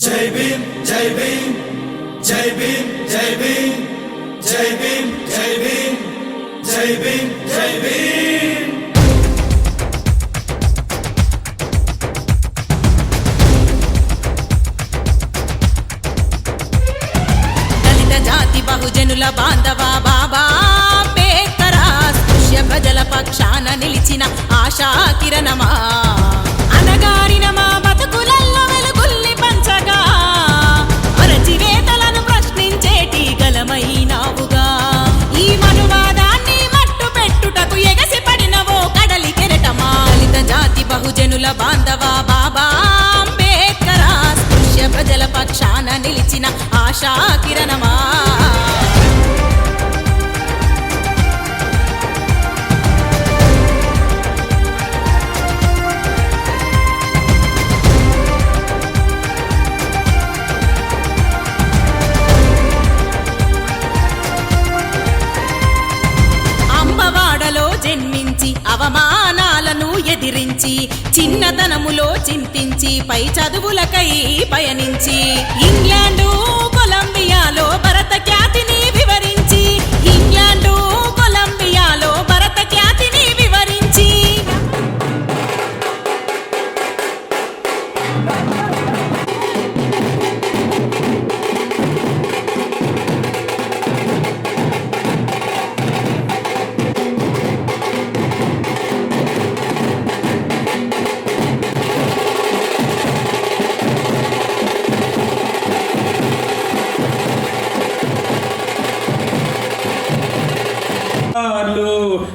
జై భీమ్ జై భీమ్ జై భీమ్ జై భీమ్ జై భీమ్ జై భీమ్ జై భీమ్ జై భీమ్. దళిత జాతి బహుజనుల బాంధవా బాబా అంబేద్కర్ స్పృశ్య ప్రజల పక్షాన నిలిచిన ఆశా కిరణమా అనగారిన మా బతుకులల్లో వెలుగుల్ని పంచగా అరచివేతలను ప్రశ్నించేటి గలమైనావుగా ఈ మనువాదాన్ని మట్టు పెట్టుటకు ఎగసి పడినవో కడలి కెరటమా దళిత జాతి బహుజనుల బాంధవా బాబా అంబేద్కర్ స్పృశ్య ప్రజల పక్షాన నిలిచిన ఆశా కిరణమా. జన్మించి అవమానాలను ఎదిరించి చిన్నతనములో చింతించి పై చదువులకై పయనించి ఇంగ్లాండు కొలంబియాలో భరత ఖ్యాతిని వివరించి ఇంగ్లాండు కొలంబియాలో భరత ఖ్యాతిని వివరించి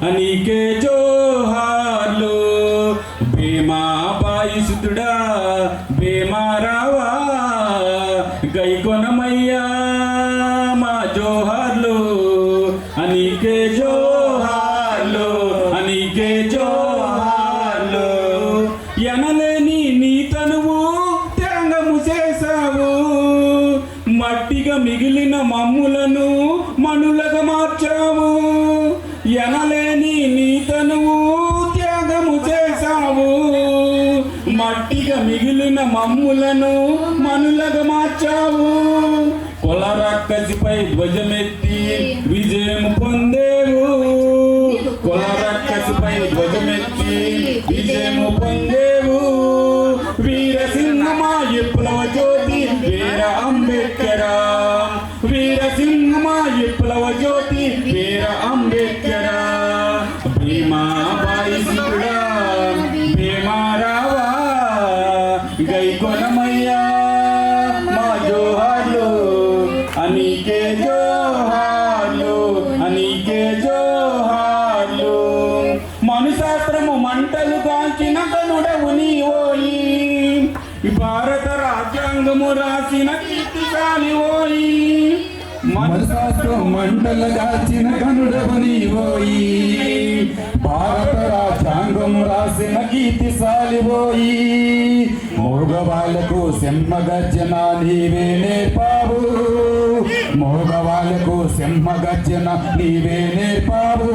అనికే జోహార్లు భీమా బాయిసుతుడా భీమా రావా గైకొనమయ్యా మా జోహార్లు అనికే జోహార్లు అనికే జోహార్లు ఎనలేని నీ తనువు త్యాగము చేసావు మట్టిగా మిగిలిన మమ్ములను మనులగా మార్చావు ఎనలేని నీ తనువు త్యాగము చేసావు మట్టిగా మిగిలిన మమ్ములను మనులగా మార్చావు కుల రక్కసిపై ధ్వజమెత్తి విజయం పొందేవు కుల రక్కసిపై ధ్వజమెత్తి విజయం పొందేవు వీరసింహమా విప్లవ జ్యోతి వీర అంబేద్కరా వీరసింహమా విప్లవ జ్యోతి వీర అంబేద్కరా భీమా బాయిసుడా భీమా రావా గైకొనమయ్యా మా జోహార్లు అనికే జోహార్లు అనికే జోహార్లు మనుశాస్త్రము మంటలు కాల్చిన కనుడవు నీవోయి భారత రాజ్యాంగము రాసిన కీర్తిశాలి ఓయి మనశాస్త్రం మంటలు కాల్చిన కనుడవు నీవోయి భారత రాజ్యాంగం రాసిన కీర్తిశాలి ఓయి మోగవాళ్లకు సింహగర్జన నీవే నేర్పావు మోగవాళ్లకు సింహగర్జన నీవే నేర్పావు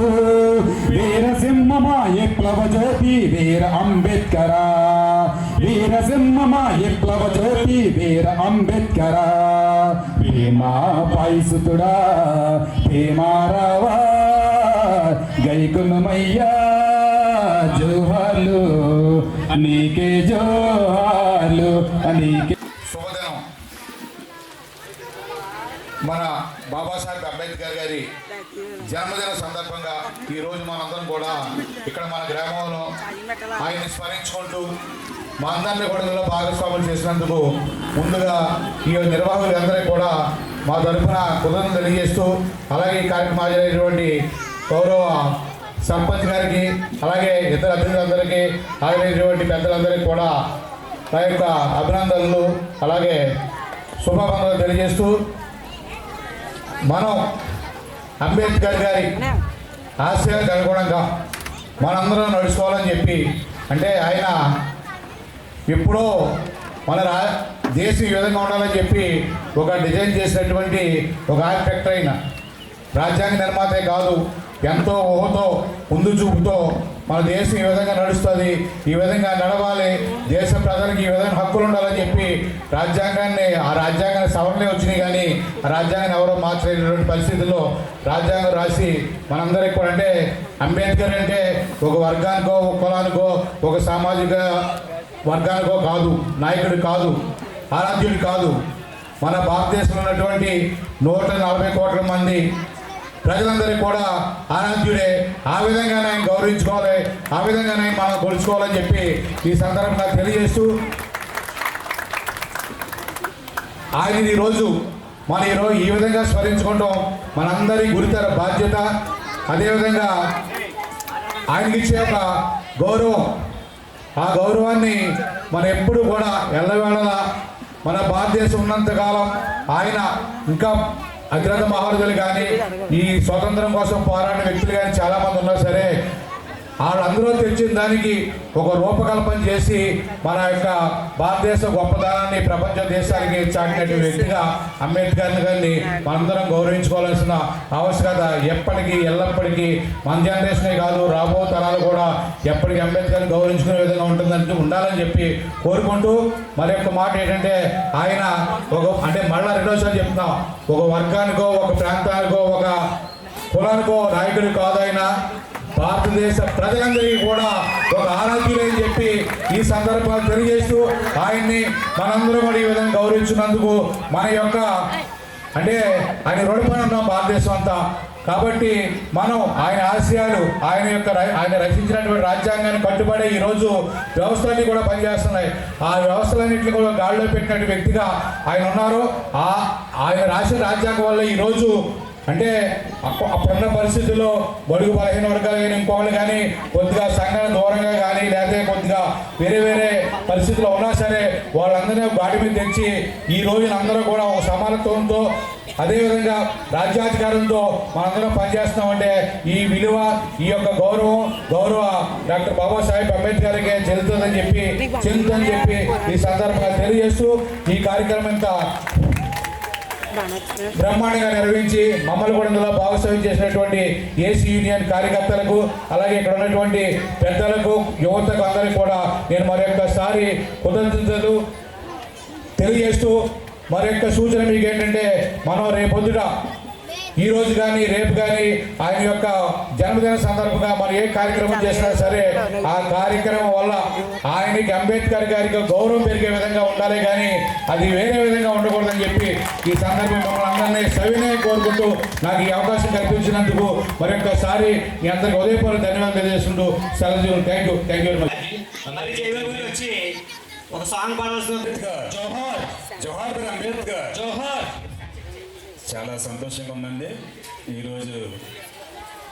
వీరసింహమా విప్లవ జ్యోతి వీర అంబేద్కరా వీరసింహమా విప్లవ జ్యోతి వీర అంబేద్కరా భీమా బాయిసుతుడా భీమా రావా గైకునమయ్యా జోహార్లు నీకే జోహార్లు నీకే. శుభదినం. మన బాబాసాహెబ్ అంబేద్కర్ గారి జన్మదిన సందర్భంగా ఈరోజు మనందరం కూడా ఇక్కడ మన గ్రామంలో ఆయన్ని స్మరించుకుంటూ మా అందరినీ కూడా ఇందులో భాగస్వాములు చేసినందుకు ముందుగా ఈ నిర్వాహకులందరికీ కూడా మా తరఫున కృతజ్ఞతలు తెలియజేస్తూ అలాగే ఈ కార్యక్రమం హాజరైనటువంటి గౌరవ సర్పంచ్ గారికి అలాగే ఇతర అతిథులందరికీ హాజరైనటువంటి పెద్దలందరికీ కూడా నా యొక్క అభినందనలు అలాగే శుభాకాంక్షలు తెలియజేస్తూ మనం అంబేద్కర్ గారి ఆశయాలకు అనుగుణంగా మనందరం నడుచుకోవాలని చెప్పి అంటే ఆయన ఎప్పుడో మన దేశం ఈ విధంగా ఉండాలని చెప్పి ఒక డిజైన్ చేసినటువంటి ఒక ఆర్కిటెక్ట్ అయిన రాజ్యాంగ నిర్మాతే కాదు ఎంతో ఊహతో ముందు చూపుతో మన దేశం ఈ విధంగా నడుస్తుంది, ఈ విధంగా నడవాలి, దేశ ప్రజలకు ఈ విధంగా హక్కులు ఉండాలని చెప్పి ఆ రాజ్యాంగాన్ని సవరణలే వచ్చినాయి, కానీ ఆ రాజ్యాంగాన్ని ఎవరో మార్చలేనటువంటి పరిస్థితుల్లో రాజ్యాంగం రాసి మనందరికి కూడా, అంటే అంబేద్కర్ అంటే ఒక వర్గానికో, ఒక కులానికో, ఒక సామాజిక వర్గానికో కాదు, నాయకుడు కాదు, ఆరాధ్యుడు కాదు. మన భారతదేశంలో ఉన్నటువంటి 140 కోట్ల మంది ప్రజలందరికీ కూడా ఆరాధ్యుడే. ఆ విధంగా ఆయన గౌరవించుకోవాలి, ఆ విధంగా మనం కొలుచుకోవాలని చెప్పి ఈ సందర్భంగా తెలియజేస్తూ, ఆయన ఈరోజు ఈ విధంగా స్మరించుకుంటాం మనందరి గురుతర బాధ్యత. అదేవిధంగా ఆయనకి ఇచ్చే ఒక గౌరవం, ఆ గౌరవాన్ని మనం ఎప్పుడు కూడా ఎల్లవేళలా మన భారతదేశం ఉన్నంతకాలం ఆయన ఇంకా అగ్రత మహారాజులు కానీ, ఈ స్వాతంత్రం కోసం పోరాడిన వ్యక్తులు కానీ చాలామంది ఉన్నా సరే, వాళ్ళందరూ తెచ్చిన దానికి ఒక రూపకల్పన చేసి మన యొక్క భారతదేశ గొప్పతనాన్ని ప్రపంచ దేశానికి చాటినటువంటి వ్యక్తిగా అంబేద్కర్ గారిని మనందరం గౌరవించుకోవాల్సిన ఆవశ్యకత ఎప్పటికీ ఎల్లప్పటికీ మన జనరేషనే కాదు, రాబో తరాలు కూడా ఎప్పటికీ అంబేద్కర్ని గౌరవించుకునే విధంగా ఉండాలని చెప్పి కోరుకుంటూ, మరి యొక్క మాట ఏంటంటే ఆయన అంటే మళ్ళా రెండోసారి చెప్తున్నాం, ఒక వర్గానికో, ఒక ప్రాంతానికో, ఒక కులానికో నాయకుడు కాదు ఆయన, భారతదేశ ప్రజలందరికీ కూడా ఒక ఆరాధ్యులని చెప్పి ఈ సందర్భంగా తెలియజేస్తూ, ఆయన్ని మనందరం కూడా ఈ విధంగా గౌరవించినందుకు మన యొక్క అంటే ఆయన రుణపడి ఉన్నాం భారతదేశం అంతా. కాబట్టి మనం ఆయన ఆశయాలు, ఆయన రచించినటువంటి రాజ్యాంగాన్ని కట్టుబడే ఈరోజు వ్యవస్థలన్నీ కూడా పనిచేస్తున్నాయి. ఆ వ్యవస్థలన్నింటినీ కూడా గాడిలో పెట్టినటువంటి వ్యక్తిగా ఆయన ఉన్నారు. ఆయన రాసిన రాజ్యాంగం వల్ల ఈరోజు అంటే అప్పుడున్న పరిస్థితుల్లో బడుగు బలహీన వర్గాలు కానీ, ఇంకోళ్ళు కానీ కొద్దిగా సంఘానికి దూరంగా కానీ, లేకపోతే కొద్దిగా వేరే పరిస్థితుల్లో ఉన్నా సరే వాళ్ళందరినీ గాడి మీద తెచ్చి ఈ రోజున అందరూ కూడా ఒక సమానత్వంతో, అదేవిధంగా రాజ్యాధికారంతో మనందరం పనిచేస్తున్నామంటే ఈ విలువ, ఈ యొక్క గౌరవ డాక్టర్ బాబాసాహెబ్ అంబేద్కర్కే చెందుతుందని చెప్పి ఈ సందర్భంగా తెలియజేస్తూ, ఈ కార్యక్రమం ఇంత బ్రహ్మాండంగా నిర్వహించి మమ్మల్ని కూడా ఇందులో భాగస్వామ్యం చేసినటువంటి ఏసీ యూనియన్ కార్యకర్తలకు, అలాగే ఇక్కడ ఉన్నటువంటి పెద్దలకు, యువతకు అందరికీ కూడా నేను మరొక్కసారి కృతజ్ఞతలు తెలియజేస్తూ, మరొక్క సూచన మీకు ఏంటంటే, మనం రేపొద్దుట ఈ రోజు కానీ రేపు కానీ ఆయన యొక్క జన్మదిన సందర్భంగా మనం ఏ కార్యక్రమం చేసినా సరే ఆ కార్యక్రమం వల్ల ఆయనకి అంబేద్కర్ గారికి గౌరవం పెరిగే విధంగా ఉండాలి, కానీ అది వేరే విధంగా ఉండకూడదని చెప్పి ఈ సందర్భం మమ్మల్ని అందరినీ సవినయం కోరుకుంటూ నాకు ఈ అవకాశం కల్పించినందుకు మరొకసారి మీ అందరికి ఉదయపూర్వక ధన్యవాదాలు తెలియజేస్తుంటూ సెలవు. Thank you very much. వచ్చి ఒక సాంగ్ పాడాల్సిన జోహార్ జోహార్ అంబేద్కర్ జోహార్. చాలా సంతోషంగా ఉందండి ఈరోజు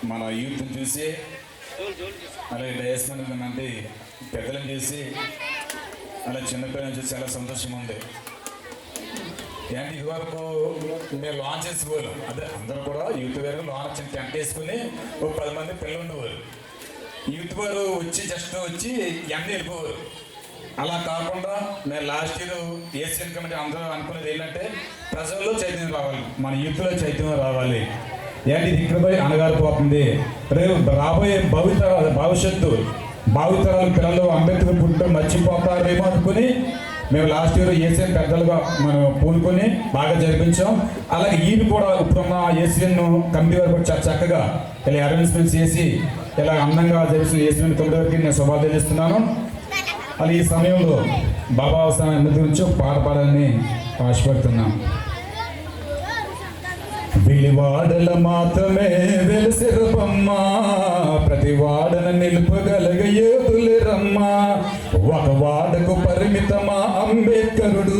మన యూత్ చూసి, అలాగే డయస్ మీద ఉన్నటువంటి పెద్దలను చూసి, అలా చిన్నపిల్లల నుంచి చాలా సంతోషంగా ఉంది. ఏంటి ఇదివరకు మేము లాంచ్ చేసుకోవాలి, అదే అందరూ కూడా యూత్ గారు లాంచ్ టెంట్ వేసుకుని ఒక 10 మంది పిల్లలు ఉండేవారు. యూత్ వారు వచ్చి ఎండ వెళ్ళిపోవారు. అలా కాకుండా మేము లాస్ట్ ఇయర్ ఏసీఎన్ కమిటీ అందరూ అనుకునేది ఏంటంటే ప్రజల్లో చైతన్యం రావాలి, మన యూత్లో చైతన్యం రావాలి. ఏంటి ఇది ఇక్కడ పోయి అనగారిపోతుంది, రేపు రాబోయే భవిష్యత్తు భావితరాల పిల్లలు అంబేద్కర్ పుట్టిన మర్చిపోతారేమో అనుకుని మేము లాస్ట్ ఇయర్ ఏసీఎన్ పెద్దలుగా మనం పూనుకొని బాగా జరిపించాం. అలాగే ఈయన కూడా ఇప్పుడున్న ఏసీఎన్ కమిటీ వారు కూడా చాలా చక్కగా ఇలా అరేంజ్మెంట్స్ చేసి ఇలా అందంగా జరిపిన ఏసీఎన్ కమిటీ వారికి నేను శుభాలు తెలియజేస్తున్నాను. అలా ఈ సమయంలో బాబా అవసరాన్ని గురించి ఒక పాట పాడాలని ఆశపడుతున్నాం. విలివాడల మాత్రమే వెలిసిరమ్మ, ప్రతి వాడన నిలుపగలగ యోధులరమ్మ. ఒక వాడకు పరిమితమా అంబేద్కరుడు,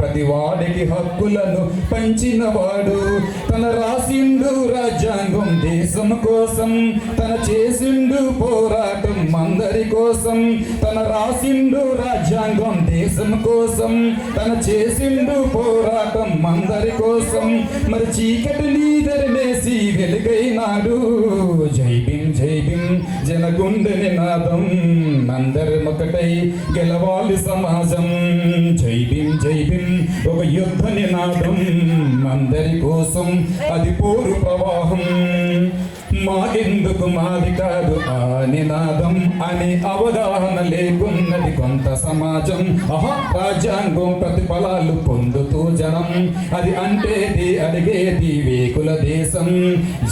ప్రతి వాడికి హక్కులను పంచినవాడు. తన రాసిండు రాజ్యాంగం దేశం కోసం, తన చేసిండు పోరాటం అందరి కోసం. తన రాసిండు రాజ్యాంగం దేశం కోసం, తన చేసిండు పోరాటం అందరి కోసం. మరి చీకటిని తరిమేసి వెలుగైనాడు. జై భీం జనగుండె నినాదం, అందరి ఒకటై గెలవాలి సమాజం. జై భీం ఒక యుద్ధ నినాదం, అందరి కోసం అది పోరు ప్రవాహం. మాకెందుకు మాది కాదు ఆ నినాదం అని అవగాహన లేకున్నది కొంత సమాజం. రాజ్యాంగం ప్రతిఫలాలు పొందుతూ జనం అది అంటేది అడిగేది వేకుల దేశం.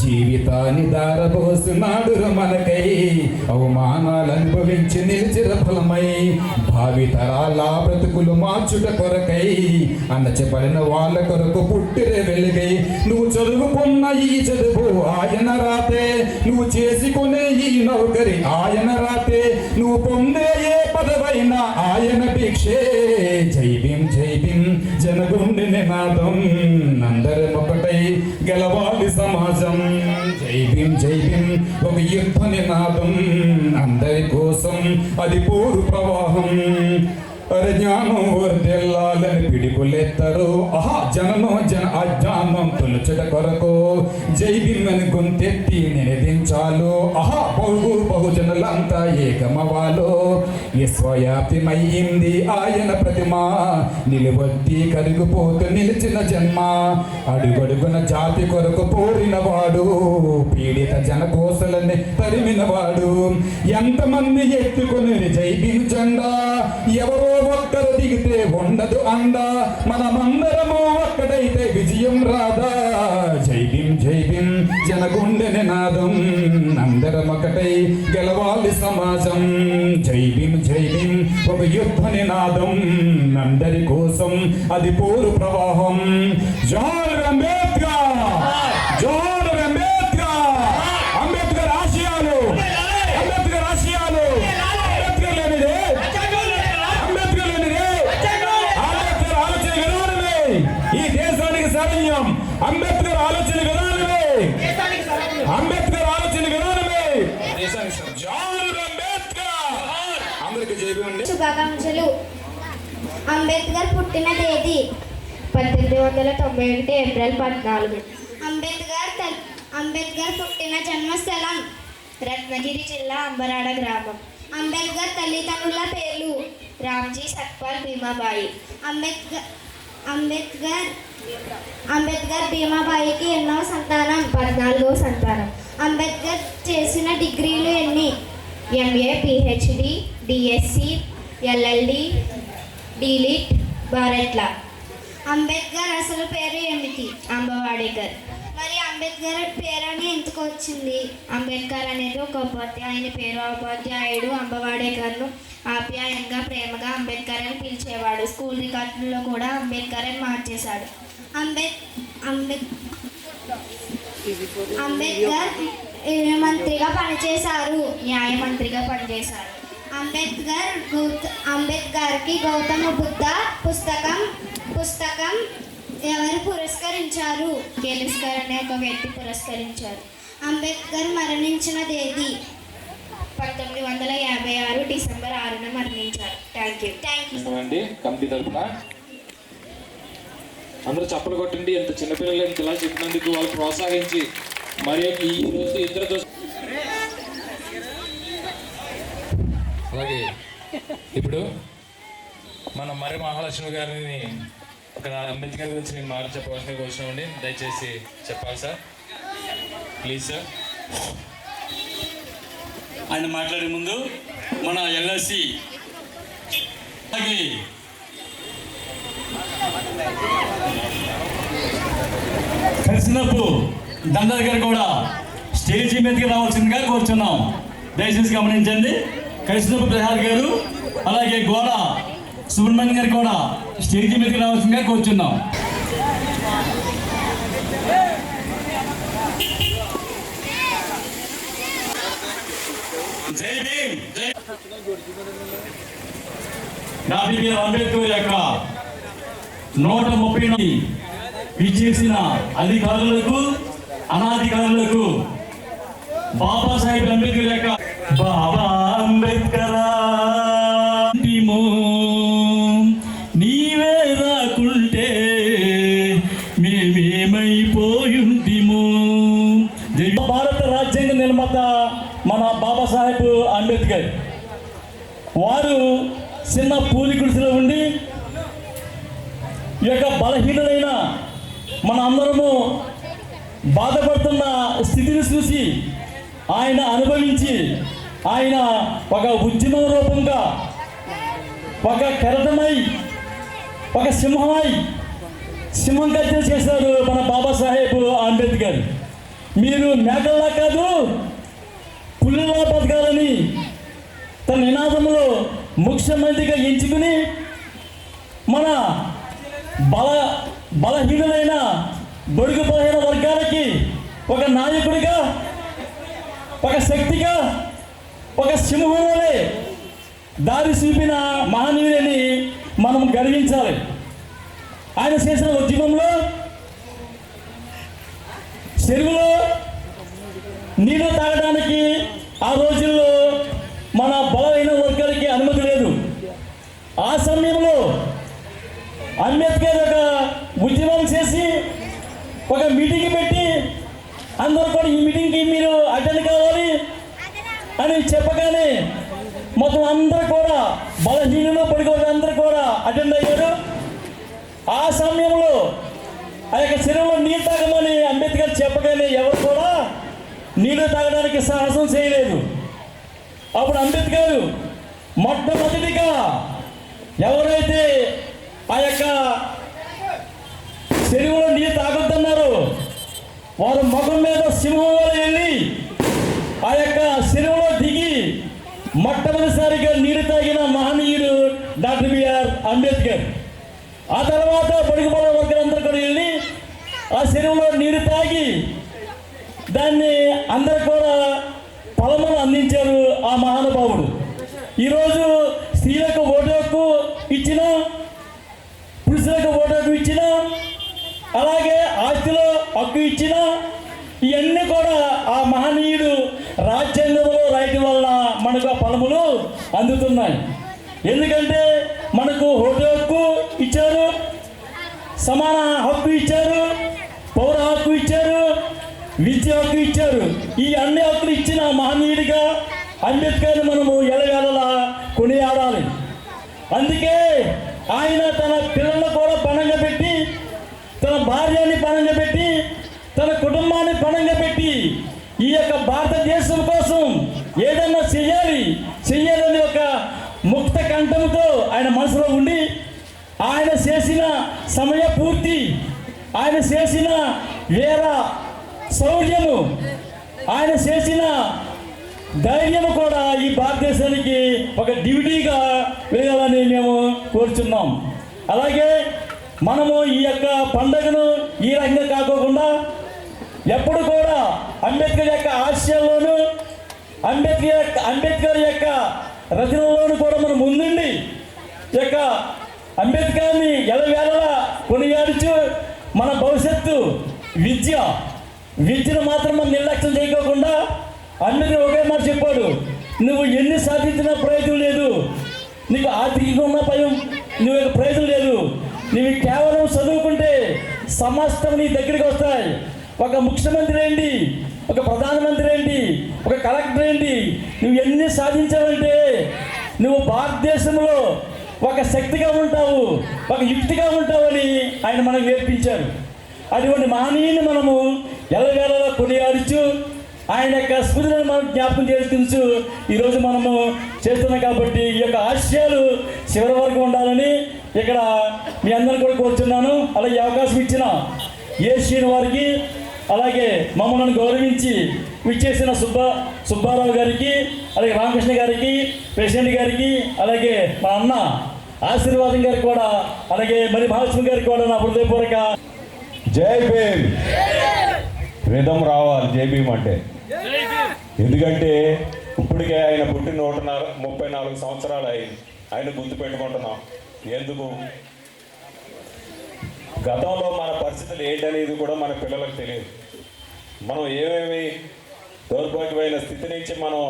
జీవితాన్ని దారబోస్తున్నాడు మనకై అవమానాలు అనుభవించి నిలిచిన ఫలమై భావితరాల బ్రతుకులు మార్చుట కొరకై అన్నచెపడిన వాళ్ళ కొరకు పుట్టిరే వెలుగై. నువ్వు చదువుకున్న ఈ చదువు ఆయన రాతే, నువ్వు చేసుకునే ఈ నౌకరి ఆయన రాతే, నువ్వు పొందే ఏ పదవైనా ఆయన భిక్షే. జై భీం జనగుండె నినాదం అందరం ఒకటై గెలవాలి సమాజం. జై భీం ఒక యుద్ధ నినాదం అందరి కోసం అది పోరు ప్రవాహం. జ్ఞానం వర్దిల్లాలని పిడిపులెత్తరు జన అజ్ఞానం తొలచట కొరకు. జై భీమని గొంతెత్తి నినదించాలు బహుజనులంతా ఏకమవాలో. విశ్వవ్యాప్తిమయ్యింది ఆయన ప్రతిమ నిలువట్టి కరిగిపోతూ నిలిచిన జన్మ. అడుగడుగున జాతి కొరకు పోరినవాడు పీడిత జనకోసలని తరిమినవాడు. ఎంతమంది ఎత్తుకొని జై భీమ్ జెండా ఎవరో ఒక్కరు దిగితే ఉండదు అండ. మనమందరము ఒక్కడైతే విజయం రాదా. జై భీమ్ జనగుండె నినాదం అందరం ఒకటై గెలవాలి సమాజం. జై భీమ్ ఒక యుద్ధ నినాదం అందరి కోసం అది పోరు ప్రవాహం. జోహార్ అంబేద్కర్, జోహార్ అంబేద్కర్. అంబేద్కర్ ఆశయాలు, అంబేద్కర్ ఆశయాలు. అంబేద్కర్ లేనిదే, అంబేద్కర్ లేనిదే అంబేద్కర్ ఆలోచన విధానమే ఈ దేశానికి శరణ్యం. అంబేద్కర్ ఆలోచన విధానమే, అంబేద్కర్ ఆలోచన విధానమే దేశానికి శరణ్యం. జోహార్ అంబేద్కర్. అందరికీ జై భీమ్. శుభాకాంక్షలు. అంబేద్కర్ పుట్టిన తేదీ 1891 ఏప్రిల్ 14. అంబేద్కర్ పుట్టిన జన్మస్థలం రత్నగిరి జిల్లా అంబరాడ గ్రామం. అంబేద్కర్ తల్లిదండ్రుల పేర్లు రామ్జీ, సత్పాల్, భీమాబాయి. అంబేద్కర్ భీమాబాయికి ఎన్నో సంతానం? 14వ సంతానం. అంబేద్కర్ చేసిన డిగ్రీలు ఎన్ని? MA, PhD, DSc, LLD, DLitt, బారెట్ల. Ambedkar అసలు పేరు ఏమిటి? అంబవాడేకర్. మరి అంబేద్కర్ పేరుని ఎందుకు వచ్చింది? అంబేద్కర్ అనేది ఒక ఉపాధ్యాయుని పేరు. ఉపాధ్యాయుడు అంబవాడేకర్ను ఆప్యాయంగా ప్రేమగా అంబేద్కర్ అని పిలిచేవాడు. స్కూల్ రికార్డుల్లో కూడా అంబేద్కర్ అని మార్చేశాడు. అంబేద్కర్ మంత్రిగా పనిచేశారు, న్యాయమంత్రిగా పనిచేశారు. అంబేద్కర్కి గౌతమ బుద్ధ పుస్తకం ఎవరు పురస్కరించారు? కేలిస్కర్ అనే ఒక వ్యక్తి పురస్కరించారు. అంబేద్కర్ మరణించిన తేదీ 1956 డిసెంబర్ 6న మరణించారు. థ్యాంక్ యూ అండి. కమిటీ తరఫున అందరూ చప్పలు కొట్టండి. ఎంత చిన్నపిల్లలు ఎంత ఇలా చెప్పినందుకు వాళ్ళు ప్రోత్సహించి మరి ఈ రోజు ఇద్దరితో. అలాగే ఇప్పుడు మన మరి మహాలక్ష్మి గారిని ఇక్కడ అంబేద్కర్ గురించి నేను మాట చెప్పవలసిన కోరుతున్నామండి. దయచేసి చెప్పాలి సార్, ప్లీజ్ సార్. ఆయన మాట్లాడే ముందు మన LSC కలిసినప్పుడు దండర్ గారు కూడా స్టేజీ మీదకి రావాల్సిందిగా కోరుచున్నాం. దయచేసి గమనించండి. కలిసినప్పుడు ప్రసాద్ గారు అలాగే గోడ సుబ్రహ్మణ్యం గారు కూడా స్టేజీ మీదకి రావాల్సిందిగా కోరుచున్నాం. జై భీమ్. డాక్టర్ బిఆర్ అంబేద్కర్ యొక్క 130 ఇచ్చేసిన అధికారులకు అనాధికారులకు బాబాసాహెబ్ అంబేద్కర్ యొక్క బాబా అంబేద్కర్ నీవే రాకుంటే మేమేమైపోయుంటిమో. భారత రాజ్యాంగ నిర్మాత మన బాబాసాహెబ్ అంబేద్కర్ వారు చిన్న పూలి గుడిసెలో ఉండి ఈ యొక్క బలహీనులైన మన అందరము బాధపడుతున్న స్థితిని చూసి ఆయన అనుభవించి ఆయన ఒక ఉద్యమం రూపంగా ఒక కెరటమై ఒక సింహం గర్జన చేశారు మన బాబాసాహెబ్ అంబేద్కర్. మీరు మేకల్లా కాదు పులిలా బతకాలని తన నినాదంలో ముఖ్యమంత్రిగా ఎంచుకుని మన బలహీనులైన బడుగు బలహీన వర్గాలకి ఒక నాయకుడిగా, ఒక శక్తిగా, ఒక సింహం వలె దారి చూపిన మహనీయులని మనం గర్వించాలి. ఆయన చేసిన ఉద్యమంలో చెరువులో నీళ్లు తాగడానికి ఆ రోజుల్లో మన బలమైన వర్గాలకి అనుమతి లేదు. ఆ సమయంలో అంబేద్కర్ ఒక ఉద్యమం చేసి ఒక మీటింగ్ పెట్టి అందరూ కూడా ఈ మీటింగ్కి మీరు అటెండ్ కావాలి అని చెప్పగానే మొత్తం అందరూ కూడా బలహీనులు పడుకోవాలి అందరూ కూడా అటెండ్ అయ్యారు. ఆ సమయంలో ఆ యొక్క చెరువులో నీళ్ళు తాగమని అంబేద్కర్ చెప్పగానే ఎవరు కూడా నీళ్లు తాగడానికి సాహసం చేయలేదు. అప్పుడు అంబేద్కర్ మొట్టమొదటిగా ఎవరైతే ఆ యొక్క చెరువులో నీళ్ళు తాగొద్దన్నారో వారు ముఖం మీద సింహం వల్ల వెళ్ళి ఆ యొక్క చెరువులో దిగి మొట్టమొదటిసారిగా నీరు తాగిన మహనీయుడు డాక్టర్ బిఆర్ అంబేద్కర్. ఆ తర్వాత పొడుగు బల వర్గాలందరూ కూడా వెళ్ళి ఆ చెరువులో నీరు తాగి దాన్ని అందరూ కూడా ఫలములు అందించారు ఆ మహానుభావుడు. ఈరోజు స్త్రీలకు ఓటు హక్కు ఇచ్చిన, పురుషులకు ఓటు హక్కు ఇచ్చిన, అలాగే ఆస్తిలో హక్కు ఇచ్చిన, ఇవన్నీ కూడా ఆ మహనీయుడు రాజ్యాంగంలో రాయటం వలన మనకు ఆ ఫలములు అందుతున్నాయి. ఎందుకంటే మనకు ఓటు హక్కు ఇచ్చారు, సమాన హక్కు ఇచ్చారు, పౌర హక్కు ఇచ్చారు, విద్య హక్కు ఇచ్చారు. ఈ అన్ని హక్కులు ఇచ్చిన మహనీయుడిగా అంబేద్కర్ని మనము ఎలవేళలా కొనియాడాలి. అందుకే ఆయన తన పిల్లలను కూడా పణంగా పెట్టి, తన భార్యని పణంగా పెట్టి, తన కుటుంబాన్ని పణంగా పెట్టి ఈ యొక్క భారతదేశం కోసం ఏదన్నా చెయ్యాలని ఒక ముక్త కంఠంతో ఆయన మనసులో ఉండి ఆయన చేసిన సమయ పూర్తి, ఆయన చేసిన వీర శౌర్యము, ఆయన చేసిన ధైర్యము కూడా ఈ భారతదేశానికి ఒక డివిడీగా వేయాలని మేము కోరుచున్నాం. అలాగే మనము ఈ యొక్క పండుగను ఈ రకంగా కాకోకుండా ఎప్పుడు కూడా అంబేద్కర్ యొక్క ఆశయాల్లోనూ అంబేద్కర్ యొక్క రచనలోనూ కూడా మనం ముందుండి యొక్క అంబేద్కర్ని ఎలవేళలా కొనియాడుచు మన భవిష్యత్తు విద్యను మాత్రం మనం నిర్లక్ష్యం చేయకోకుండా అంబేద్కర్ ఒకే మాట చెప్పాడు, నువ్వు ఎన్ని సాధించినా ప్రయోజనం లేదు, నీకు ఆర్థికంగా ఉన్న భయం నువ్వు ప్రయోజనం లేదు, నువ్వు కేవలం చదువుకుంటే సమస్తం నీ దగ్గరికి వస్తాయి. ఒక ముఖ్యమంత్రి ఏంటి, ఒక ప్రధానమంత్రి ఏంటి, ఒక కలెక్టర్ ఏంటి, నువ్వు ఎన్ని సాధించావంటే నువ్వు భారతదేశంలో ఒక శక్తిగా ఉంటావు, ఒక యుక్తిగా ఉంటావని ఆయన మనకు నేర్పించారు. అటువంటి మహనీయుని మనము ఎల్లవేళలా కొనియాడుచు ఆయన యొక్క స్మృతులను మనం జ్ఞాపకం చేసుకుంటూ ఈరోజు మనము చేస్తున్నాం. కాబట్టి ఈ యొక్క ఆశయాలు చివరి వరకు ఉండాలని ఇక్కడ మీ అందరిని కూడా కోరుతున్నాను. అలాగే అవకాశం ఇచ్చిన ఏషియన్ వారికి, అలాగే మమ్మల్ని గౌరవించి విచ్చేసిన సుబ్బారావు గారికి, అలాగే రామకృష్ణ గారికి, ప్రెసిడెంట్ గారికి, అలాగే మా అన్న ఆశీర్వాదం గారికి కూడా, అలాగే మరి మహాలక్ష్మి గారికి కూడా నా హృదయపూర్వక జై భీమ్. రిధం రావాలి జై భీమ్ అంటే. ఎందుకంటే ఇప్పటికే ఆయన పుట్టిన 134 సంవత్సరాలు అయింది. ఆయన గుర్తు పెట్టుకుంటున్నాం. ఎందుకు? గతంలో మన పరిస్థితులు ఏంటనేది కూడా మన పిల్లలకు తెలియదు. మనం ఏమేమి దౌర్భాగ్యమైన స్థితి నుంచి మనం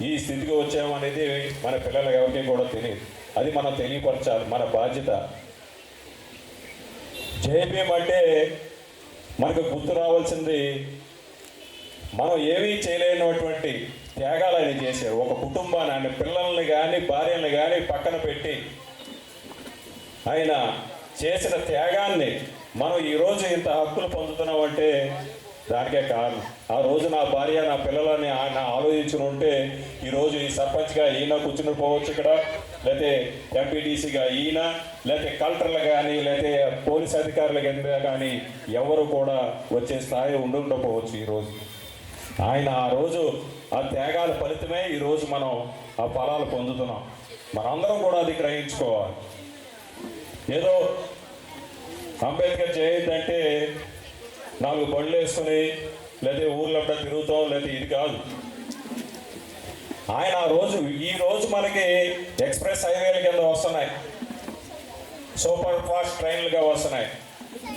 ఈ స్థితికి వచ్చామనేది మన పిల్లలకు ఎవరికి కూడా తెలియదు. అది మనం తెలియపరచాలి, మన బాధ్యత. జై భీమ్ అంటే మనకు గుర్తు రావాల్సింది, మనం ఏమీ చేయలేనటువంటి త్యాగాలు ఆయన చేశారు. ఒక కుటుంబాన్ని, ఆయన పిల్లల్ని కానీ భార్యల్ని కానీ పక్కన పెట్టి ఆయన చేసిన త్యాగాన్ని మనం ఈరోజు ఇంత హక్కులు పొందుతున్నామంటే దానికే కారణం. ఆ రోజు నా భార్య నా పిల్లలని ఆయన ఆలోచించుకుని ఉంటే ఈరోజు ఈ సర్పంచ్గా ఈయన కూర్చుని పోవచ్చు ఇక్కడ, లేకపోతే ఎంపీటీసీగా ఈయన, లేకపోతే కలెక్టర్లు కానీ, లేకపోతే పోలీస్ అధికారుల కింద కానీ ఎవరు కూడా వచ్చే స్థాయి ఉండకపోవచ్చు. ఈరోజు ఆయన ఆ రోజు ఆ త్యాగాల ఫలితమే ఈరోజు మనం ఆ ఫలాలు పొందుతున్నాం. మనందరం కూడా అది గ్రహించుకోవాలి. ఏదో అంబేద్కర్ జయంతి అంటే 4 బండ్లు వేసుకుని లేకపోతే ఊర్లంతా తిరుగుతాం, లేకపోతే ఇది కాదు. ఆయన ఆ రోజు ఈ రోజు మనకి ఎక్స్ప్రెస్ హైవేల కింద వస్తున్నాయి, సూపర్ ఫాస్ట్ ట్రైన్లుగా వస్తున్నాయి.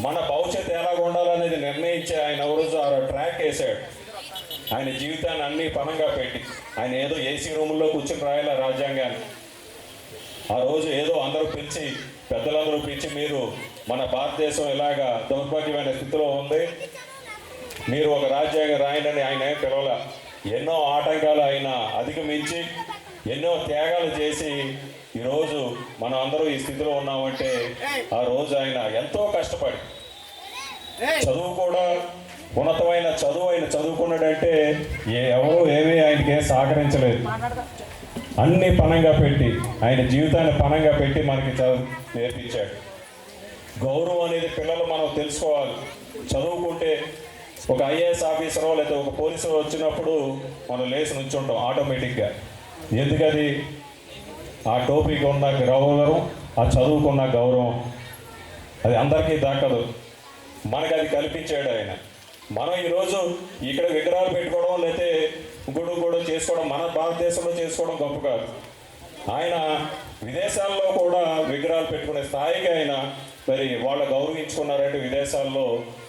మన భవిష్యత్తు ఎలాగ ఉండాలనేది నిర్ణయించి ఆయన ఒక రోజు ఆ ట్రాక్ వేసాడు. ఆయన జీవితాన్ని అన్ని పనంగా పెట్టి ఆయన ఏదో ఏసీ రూముల్లో కూర్చుని రాయాల రాజ్యాంగాన్ని. ఆ రోజు ఏదో అందరూ పిలిచి, పెద్దలందరూ పిలిచి, మీరు మన భారతదేశం ఇలాగా దౌర్భాగ్యమైన స్థితిలో ఉంది, మీరు ఒక రాజ్యాంగం రాయండి ఆయన పిలవల. ఎన్నో ఆటంకాలు ఆయన అధిగమించి ఎన్నో త్యాగాలు చేసి ఈరోజు మనం అందరూ ఈ స్థితిలో ఉన్నామంటే ఆ రోజు ఆయన ఎంతో కష్టపడి చదువు కూడా ఉన్నతమైన చదువు ఆయన చదువుకున్నాడంటే ఎవరు ఏమీ ఆయనకే సహకరించలేదు. అన్ని పనంగా పెట్టి ఆయన జీవితాన్ని పనంగా పెట్టి మనకి నేర్పించాడు. గౌరవం అనేది పిల్లలు మనం తెలుసుకోవాలి. చదువుకుంటే ఒక ఐఏఎస్ ఆఫీసరో లేదా ఒక పోలీసు వచ్చినప్పుడు మనం లేచి నుంచుంటాం ఆటోమేటిక్గా. ఎందుకది? ఆ టోపీకి ఉన్న గౌరవం, ఆ చదువుకున్న గౌరవం అది అందరికీ దక్కదు. మనకు అది కల్పించాడు ఆయన. మనం ఈరోజు ఇక్కడ విగ్రహాలు పెట్టుకోవడం లేకపోతే గుడు చేసుకోవడం మన భారతదేశంలో చేసుకోవడం గొప్ప కాదు. ఆయన విదేశాల్లో కూడా విగ్రహాలు పెట్టుకునే స్థాయికి ఆయన మరి వాళ్ళు గౌరవించుకున్నారంటే విదేశాల్లో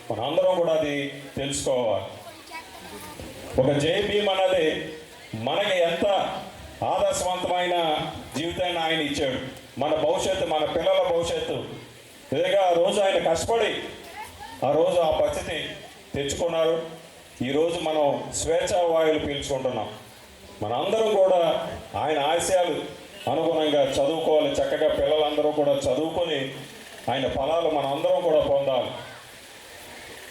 మనందరం కూడా అది తెలుసుకోవాలి. ఒక జై భీమ్ అన్నది మనకి ఎంత ఆదర్శవంతమైన జీవితాన్ని ఆయన ఇచ్చాడు. మన భవిష్యత్తు, మన పిల్లల భవిష్యత్తు. నిజంగా ఆ రోజు ఆయన కష్టపడి ఆ రోజు ఆ పరిస్థితి తెచ్చుకున్నారు. ఈరోజు మనం స్వేచ్ఛా వాయువులు పీల్చుకుంటున్నాం. మనందరం కూడా ఆయన ఆశయాలు అనుగుణంగా చదువుకోవాలి. చక్కగా పిల్లలందరూ కూడా చదువుకొని ఆయన ఫలాలు మనం అందరం కూడా పొందాలి.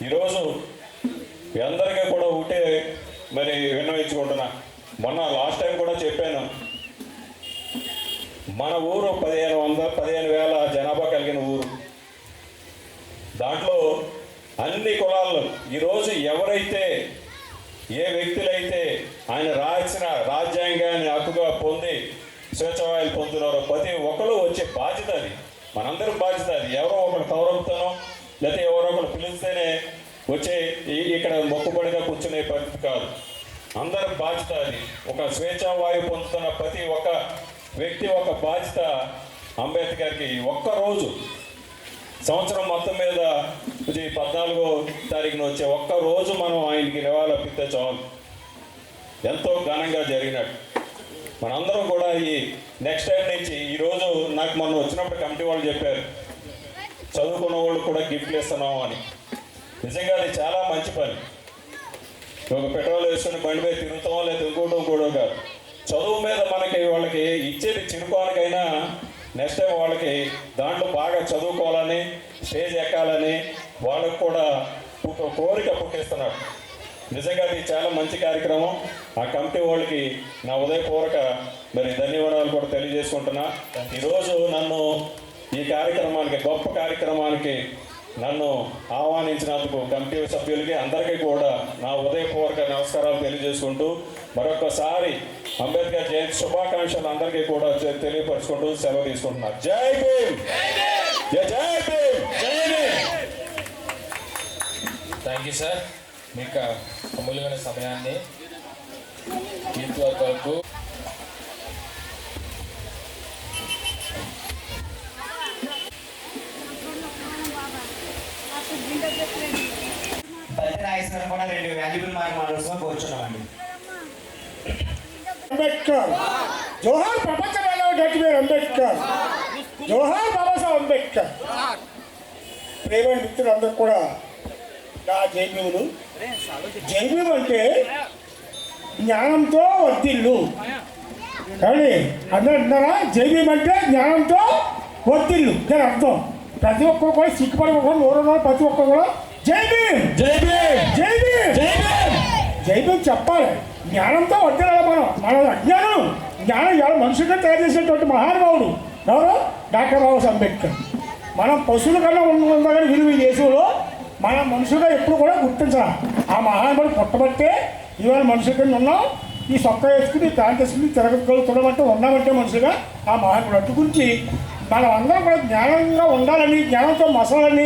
ఈరోజు అందరికీ కూడా ఒకటే మరి విన్నవించుకుంటున్నా. మొన్న లాస్ట్ టైం కూడా చెప్పాను, మన ఊరు 15,000 జనాభా కలిగిన ఊరు. దాంట్లో అన్ని కులాల్లో ఈరోజు ఎవరైతే ఏ వ్యక్తులైతే ఆయన రాసిన రాజ్యాంగాన్ని హక్కుగా పొంది స్వేచ్ఛవాయులు పొందుతున్నారో ప్రతి ఒక్కరు వచ్చే బాధ్యత అది. మనందరం బాధ్యత అది. ఎవరో ఒకరు కౌరవుతానో లేకపోతే ఎవరో ఒకరు పిలిస్తేనే వచ్చే ఇక్కడ మొక్కుబడిగా కూర్చునే పరిస్థితి కాదు. అందరి బాధ్యత అది. ఒక స్వేచ్ఛావాయువు పొందుతున్న ప్రతి ఒక్క వ్యక్తి ఒక బాధ్యత. అంబేద్కర్కి ఒక్కరోజు సంవత్సరం మొత్తం మీద 14వ తారీఖున వచ్చే ఒక్కరోజు మనం ఆయనకి నివాళులర్పిస్తే చాలు. ఎంతో ఘనంగా జరిగినట్టు. మనందరం కూడా ఈ నెక్స్ట్ టైం నుంచి ఈరోజు నాకు మొన్న వచ్చినప్పుడు కమిటీ వాళ్ళు చెప్పారు చదువుకున్న వాళ్ళు కూడా గిఫ్ట్లు ఇస్తున్నాం అని. నిజంగా అది చాలా మంచి పని. ఒక పెట్రోల్ వేసుకుని బండి మీద తిరుగుతామో లేదా ఇంకోటో కాదు. చదువు మీద మనకి వాళ్ళకి ఇచ్చేది చిరుకోనికైనా నెక్స్ట్ టైం వాళ్ళకి దాంట్లో బాగా చదువుకోవాలని, స్టేజ్ ఎక్కాలని వాళ్ళకు కూడా కోరిక పుట్టిస్తున్నాడు. నిజంగా అది చాలా మంచి కార్యక్రమం. ఆ కమిటీ వాళ్ళకి నా ఉదయపూర్వక మరి ధన్యవాదాలు కూడా తెలియజేసుకుంటున్నా. ఈరోజు నన్ను ఈ కార్యక్రమానికి, గొప్ప కార్యక్రమానికి నన్ను ఆహ్వానించినందుకు కమిటీ సభ్యులకి అందరికీ కూడా నా ఉదయపూర్వక నమస్కారాలు తెలియజేసుకుంటూ మరొకసారి అంబేద్కర్ జయంతి శుభాకాంక్షలు అందరికీ కూడా తెలియపరుచుకుంటూ సెలవు తీసుకుంటున్నారు. జై భీమ్, జై భీమ్, జై భీమ్. Thank you sir. మీకు అమూల్యమైన సమయాన్ని యూత్ వర్కర్కు రాజేశ్వరం కూడా 2 వాల్యుబుల్ మార్క్ మోడల్స్గా కోరుచున్నామండి. అంబేద్కర్ జోహార్. ప్రపంచ మేధావి డాక్టర్ బిఆర్ అంబేద్కర్ జోహార్. బాబాసాహెబ్ అంబేద్కర్. ప్రేమైన మిత్రులందరూ కూడా నా జైభీములు. జైభీం అంటే జ్ఞానంతో వర్ధిల్లు. కానీ అందరూ అంటున్నారా? జైభీం అంటే జ్ఞానంతో వర్ధిల్లు. దాని అర్థం ప్రతి ఒక్కరు కూడా సిగ్గుపడకుండా నోరు ప్రతి ఒక్కరు కూడా జై భీమ్ జై భీమ్ జై భీమ్ జై భీమ్ జై భీమ్ చెప్పాలి. జ్ఞానంతో వర్తిల్లాలి మన అజ్ఞానం జ్ఞానం ఇవాళ మనుషులుగా తయారు చేసినటువంటి మహానుభావుడు ఎవరు? డాక్టర్ బాబాసాహెబ్ అంబేద్కర్. మనం పశువుల కన్నా ఉందని విలువ ఈ దేశంలో మన మనుషులుగా ఎప్పుడు కూడా గుర్తించాలి. ఆ మహానుభావుడు పుట్టబట్టే ఇవాళ మనుషుల కింద ఉన్నాం. ఈ సొక్క వేసుకుని ప్యాంట్ వేసుకుని తిరగలుగుతున్నామంటే ఉన్నామంటే మనుషులుగా ఆ మహానుభావుడు గురించి మనం అందరం కూడా జ్ఞానంగా ఉండాలని, జ్ఞానంతో మసలని,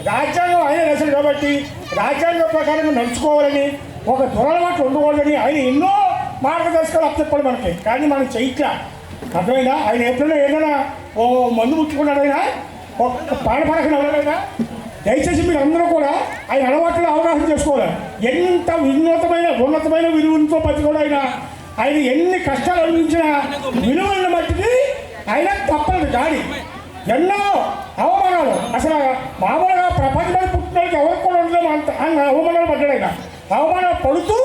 రాజ్యాంగం ఆయన రాశాడు కాబట్టి రాజ్యాంగం ప్రకారంగా నడుచుకోవాలని, ఒక దురలవాట్లు ఉండకూడదని ఆయన ఎన్నో మార్గదర్శకాలు అప్పచెప్పాడు మనకి. కానీ మనం చెయ్యట్లా. అర్థమైనా ఆయన ఎప్పుడైనా ఏదైనా ఓ మందు ముట్టుకున్నాడైనా ఒక పాడపడకన ఎవరైనా దయచేసి మీరు అందరూ కూడా ఆయన అలవాట్లు అవగాహన చేసుకోవాలి. ఎంత ఉన్నతమైన విలువలతో బట్టి కూడా ఆయన ఎన్ని కష్టాలు అనుభవించిన విలువలను బట్టి ఆయన తప్పలేదు. కానీ ఎన్నో అవమానాలు అసలు మామూలుగా ప్రపంచంలో పుట్టినకి ఎవరికి కూడా ఉండలేము. అంత ఆయన అవమానాలు పడ్డాడు. ఆయన అవమానాలు పడుతూ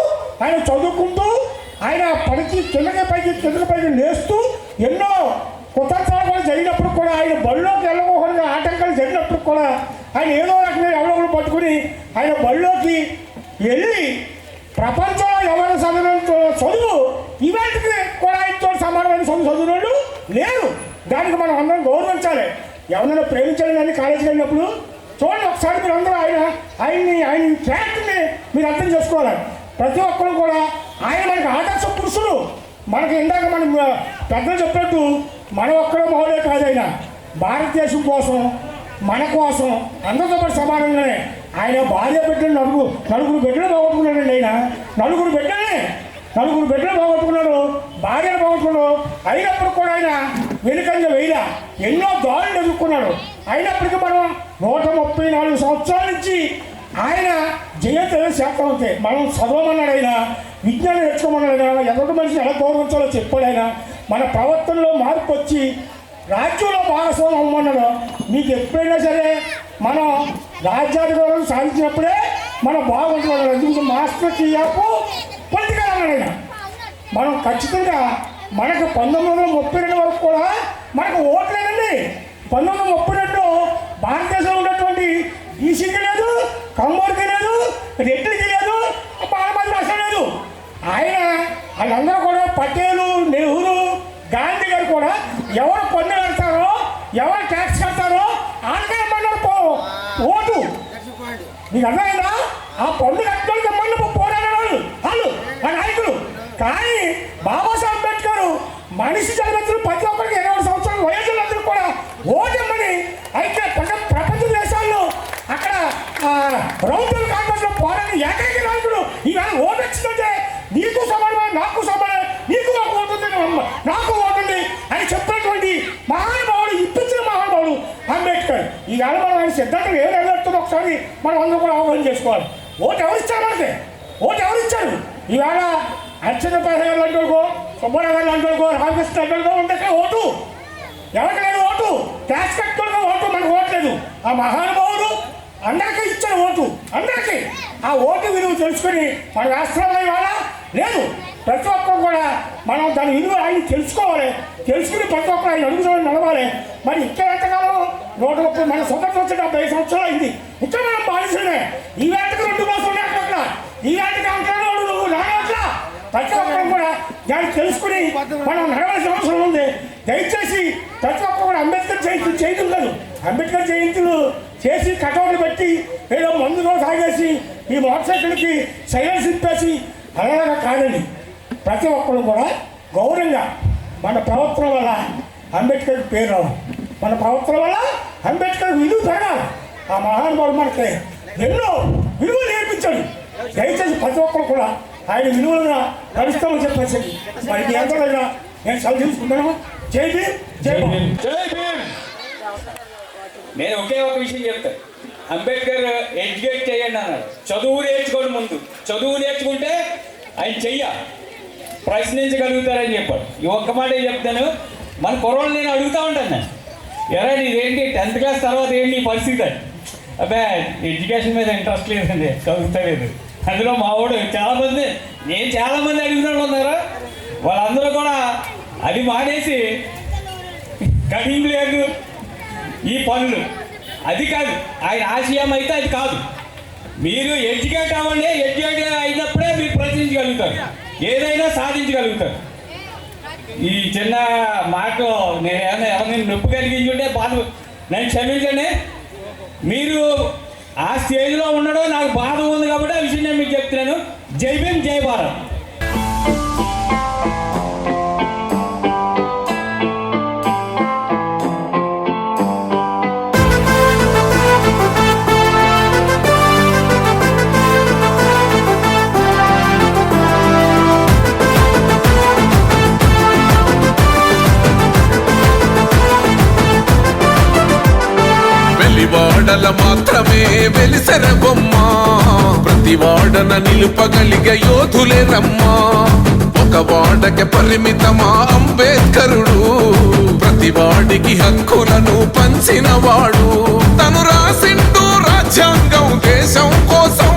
ఆయన చదువుకుంటూ ఆయన పడికి కిందకి పైకి నేస్తూ ఎన్నో కుతంత్రాలు కూడా జరిగినప్పుడు కూడా ఆయన బడిలోకి వెళ్ళకోకుండా ఆటంకాలు జరిగినప్పుడు కూడా ఆయన ఏదో రకంగా ఎవరో పట్టుకుని ఆయన బడిలోకి వెళ్ళి ప్రపంచంలో ఎవరు చదువు ఇవాటికి కూడా ఆయనతో సమానమైన చదివిన వాళ్ళు లేరు. దానికి మనం అందరం గౌరవించాలి. ఎవరైనా ప్రేమించాలి కానీ కాలేజీకి వెళ్ళినప్పుడు చూడండి ఒకసారి మీరు అందరూ ఆయన క్యారెక్టర్ని మీరు అర్థం చేసుకోవాలి. ప్రతి ఒక్కరు కూడా ఆయన మనకి ఆదర్శ పురుషులు. మనకి ఇందాక మనం పెద్దలు చెప్పినట్టు మన ఒక్కడే మౌలే కాదు. ఆయన భారతదేశం కోసం మన కోసం అందరితో పాటు సమానంగానే ఆయన భార్య బిడ్డలు నలుగురు బిడ్డలు పోగొట్టుకున్నాడండి. ఆయన నలుగురు బిడ్డలు పోగొట్టుకున్నాడు, భార్యను పోగొట్టుకున్నాడు. అయినప్పుడు కూడా ఆయన వెనుకంగా వేయలా ఎన్నో దారులు ఎదుర్కొన్నాడు. అయినప్పటికీ మనం 134 సంవత్సరాల నుంచి ఆయన జయంతి శాతం అవుతాయి. మనం చదవమన్నాడు. ఆయన విజ్ఞానం నేర్చుకోమన్నాడు. ఆయన ఎదుటి మనిషిని ఎలా గౌరవించాలో చెప్పాడు. ఆయన మన ప్రవర్తనలో మార్పు వచ్చి రాజ్యంలో భాగస్వామ్యం అవ్వమన్నాడు. మీకు ఎప్పుడైనా సరే మనం రాజ్యాధికారం సాధించినప్పుడే మనం బాగుంటున్నాడు. ఎందుకంటే మాస్టర్ కియాపు పొలిటికల్ అన్నాడు. ఆయన మనం ఖచ్చితంగా మనకు 1932 వరకు కూడా మనకు ఓట్లేదండి. 1932 భారతదేశంలో ఉన్నటువంటి ఈసీకి లేదు, కమ్మోడికి లేదు, రెడ్డికి లేదు, బాలమంది అసలు లేదు. వాళ్ళందరూ కూడా పటేలు, నెహ్రూ, గాంధీ గారు కూడా ఎవరు పన్ను కడతారో ఎవరు ట్యాక్స్ కడతారో వాళ్ళకే ఇమ్మన్నారు ఓటు. మీకు అర్థమైందా? ఆ పన్ను కట్టడానికి ఇమ్మని పోరాడేవాళ్ళు వాళ్ళు ఆ నాయకులు. కానీ బాబాసాహెబ్ అంబేద్కర్ మనిషి జన్మించిన ప్రతి ఒక్కరికి 20 సంవత్సరాల వయసులందరూ కూడా ఓటు ఇమ్మని అయితే ప్రపంచ దేశాల్లో అక్కడ రౌండ్ కాంగ్రెస్ లో పోరాడిన ఏకైక నాయకుడు ఈవేళ ఓటు వచ్చిందంటే నీకు సమానమే, నాకు సమానమే, నీకు నాకు ఓటుంది, నాకు ఓటుంది అని చెప్పినటువంటి మహానుభావుడు, ఇప్పించిన మహానుభావుడు అంబేద్కర్. ఈవేళ మనం ఆయన సిద్ధాంతం ఏం ఎదుగుతుందో ఒకసారి మనం అందరూ కూడా అవగాహన చేసుకోవాలి. ఓటు ఎవరిచ్చారు మనకి? ఓటు ఎవరిచ్చారు? ఈవేళ అచ్చెన్నాయుడు గారు అంటుకో, సుబ్బారావు గారు అంటుకో, రామకృష్ణ అంటుకో ఉంటే ఓటు ఎవరికి లేదు. ఓటు ట్యాక్స్ కట్టుకోవడం ఓటు మనకు ఓట్లేదు. ఆ మహానుభావుడు అందరికీ ఇచ్చారు ఓటు. అందరికీ ఆ ఓటు విలువ తెలుసుకొని మన రాష్ట్రంలో ఇవాళ లేదు. ప్రతి ఒక్కరు కూడా మనం దాని విలువ ఆయన తెలుసుకోవాలి. తెలుసుకుని ప్రతి ఒక్కరు ఆయన అడుగుతామని నడవాలి. మరి ఇక్కడ ఎంతకాలం 130 మన స్వతంత్రం వచ్చి 75 సంవత్సరాలు అయింది. ఇక్కడ మనం బాధించలే. ఈ వేటకు 2 మాసాలు ఉన్నాయి అక్కడ. ఈ వేటకి అంటాడు నువ్వు నానట్లా. ప్రతి ఒక్కరు కూడా దాన్ని తెలుసుకుని మనం నడవలసిన అవసరం ఉంది. దయచేసి ప్రతి ఒక్కరు కూడా అంబేద్కర్ జయంతులు చేయడం లేదు. అంబేద్కర్ జయంతులు చేసి కటౌట్లు పెట్టి ఏదో మందులో తాగేసి ఈ మోటార్ సైకిల్కి సైలెన్స్ ఇప్పేసి అలాగా కాదండి. ప్రతి ఒక్కరు కూడా గౌరవంగా మన ప్రవర్తన వల్ల అంబేద్కర్ పేరు రావాలి. మన ప్రవర్తన వల్ల అంబేద్కర్ విలువ పెరగాలి. ఆ మహానుభావుడు మనకి ఎన్నో విలువలు నేర్పించాడు. దయచేసి ప్రతి ఒక్కరు కూడా ఆయన విలువలుగా నడుస్తామని చెప్పేసి మరి మీ అందరూ నేను సెలవు తీసుకుంటాను. జై భీమ్, జై భీమ్, జై భీమ్. నేను ఒకే ఒక విషయం చెప్తాను. అంబేద్కర్ ఎడ్యుకేట్ చేయండి అన్నాడు. చదువు నేర్చుకోండి. ముందు చదువు నేర్చుకుంటే ఆయన ప్రశ్నించగలుగుతారని చెప్పాడు. ఈ ఒక్క మాట చెప్తాను. మన కుర్రోళ్ళు నేను అడుగుతూ ఉంటాను. నేను ఎరా నీదేంటి 10th క్లాస్ తర్వాత ఏంటి పరిస్థితి అని. అబ్బా ఎడ్యుకేషన్ మీద ఇంట్రెస్ట్ లేదండి, చదువుతలేదు. అందులో మా వాడు చాలామంది అడుగుతాడు ఉన్నారా. వాళ్ళందరూ కూడా అది మానేసి కటింగ్ లేదు, ఈ పనులు అది కాదు. ఆయన ఆశయం అయితే అది కాదు. మీరు ఎడ్యుకేట్ అవ్వండి, ఎడ్యుకేట్ అయినప్పుడే మీరు ప్రశ్నించగలుగుతారు, ఏదైనా సాధించగలుగుతారు. ఈ చిన్న మాట నేను ఏమైనా ఎవరిని నొప్పి కలిగించుంటే బాధ, నేను క్షమించండి. మీరు ఆ స్టేజ్లో ఉండడం నాకు బాధ ఉంది కాబట్టి ఆ విషయం నేను మీకు చెప్తున్నాను. జై భీమ్, జై భారత్. వాడల మాత్రమే వెలిసెర బొమ్మ, ప్రతి వాడన నిలుపగలిగే యోధులే రమ్మా. ఒక వాడకి పరిమితమా అంబేద్కరుడు, ప్రతి వాడికి హక్కులను పంచిన వాడు. తను రాసిండు రాజ్యాంగం దేశం కోసం,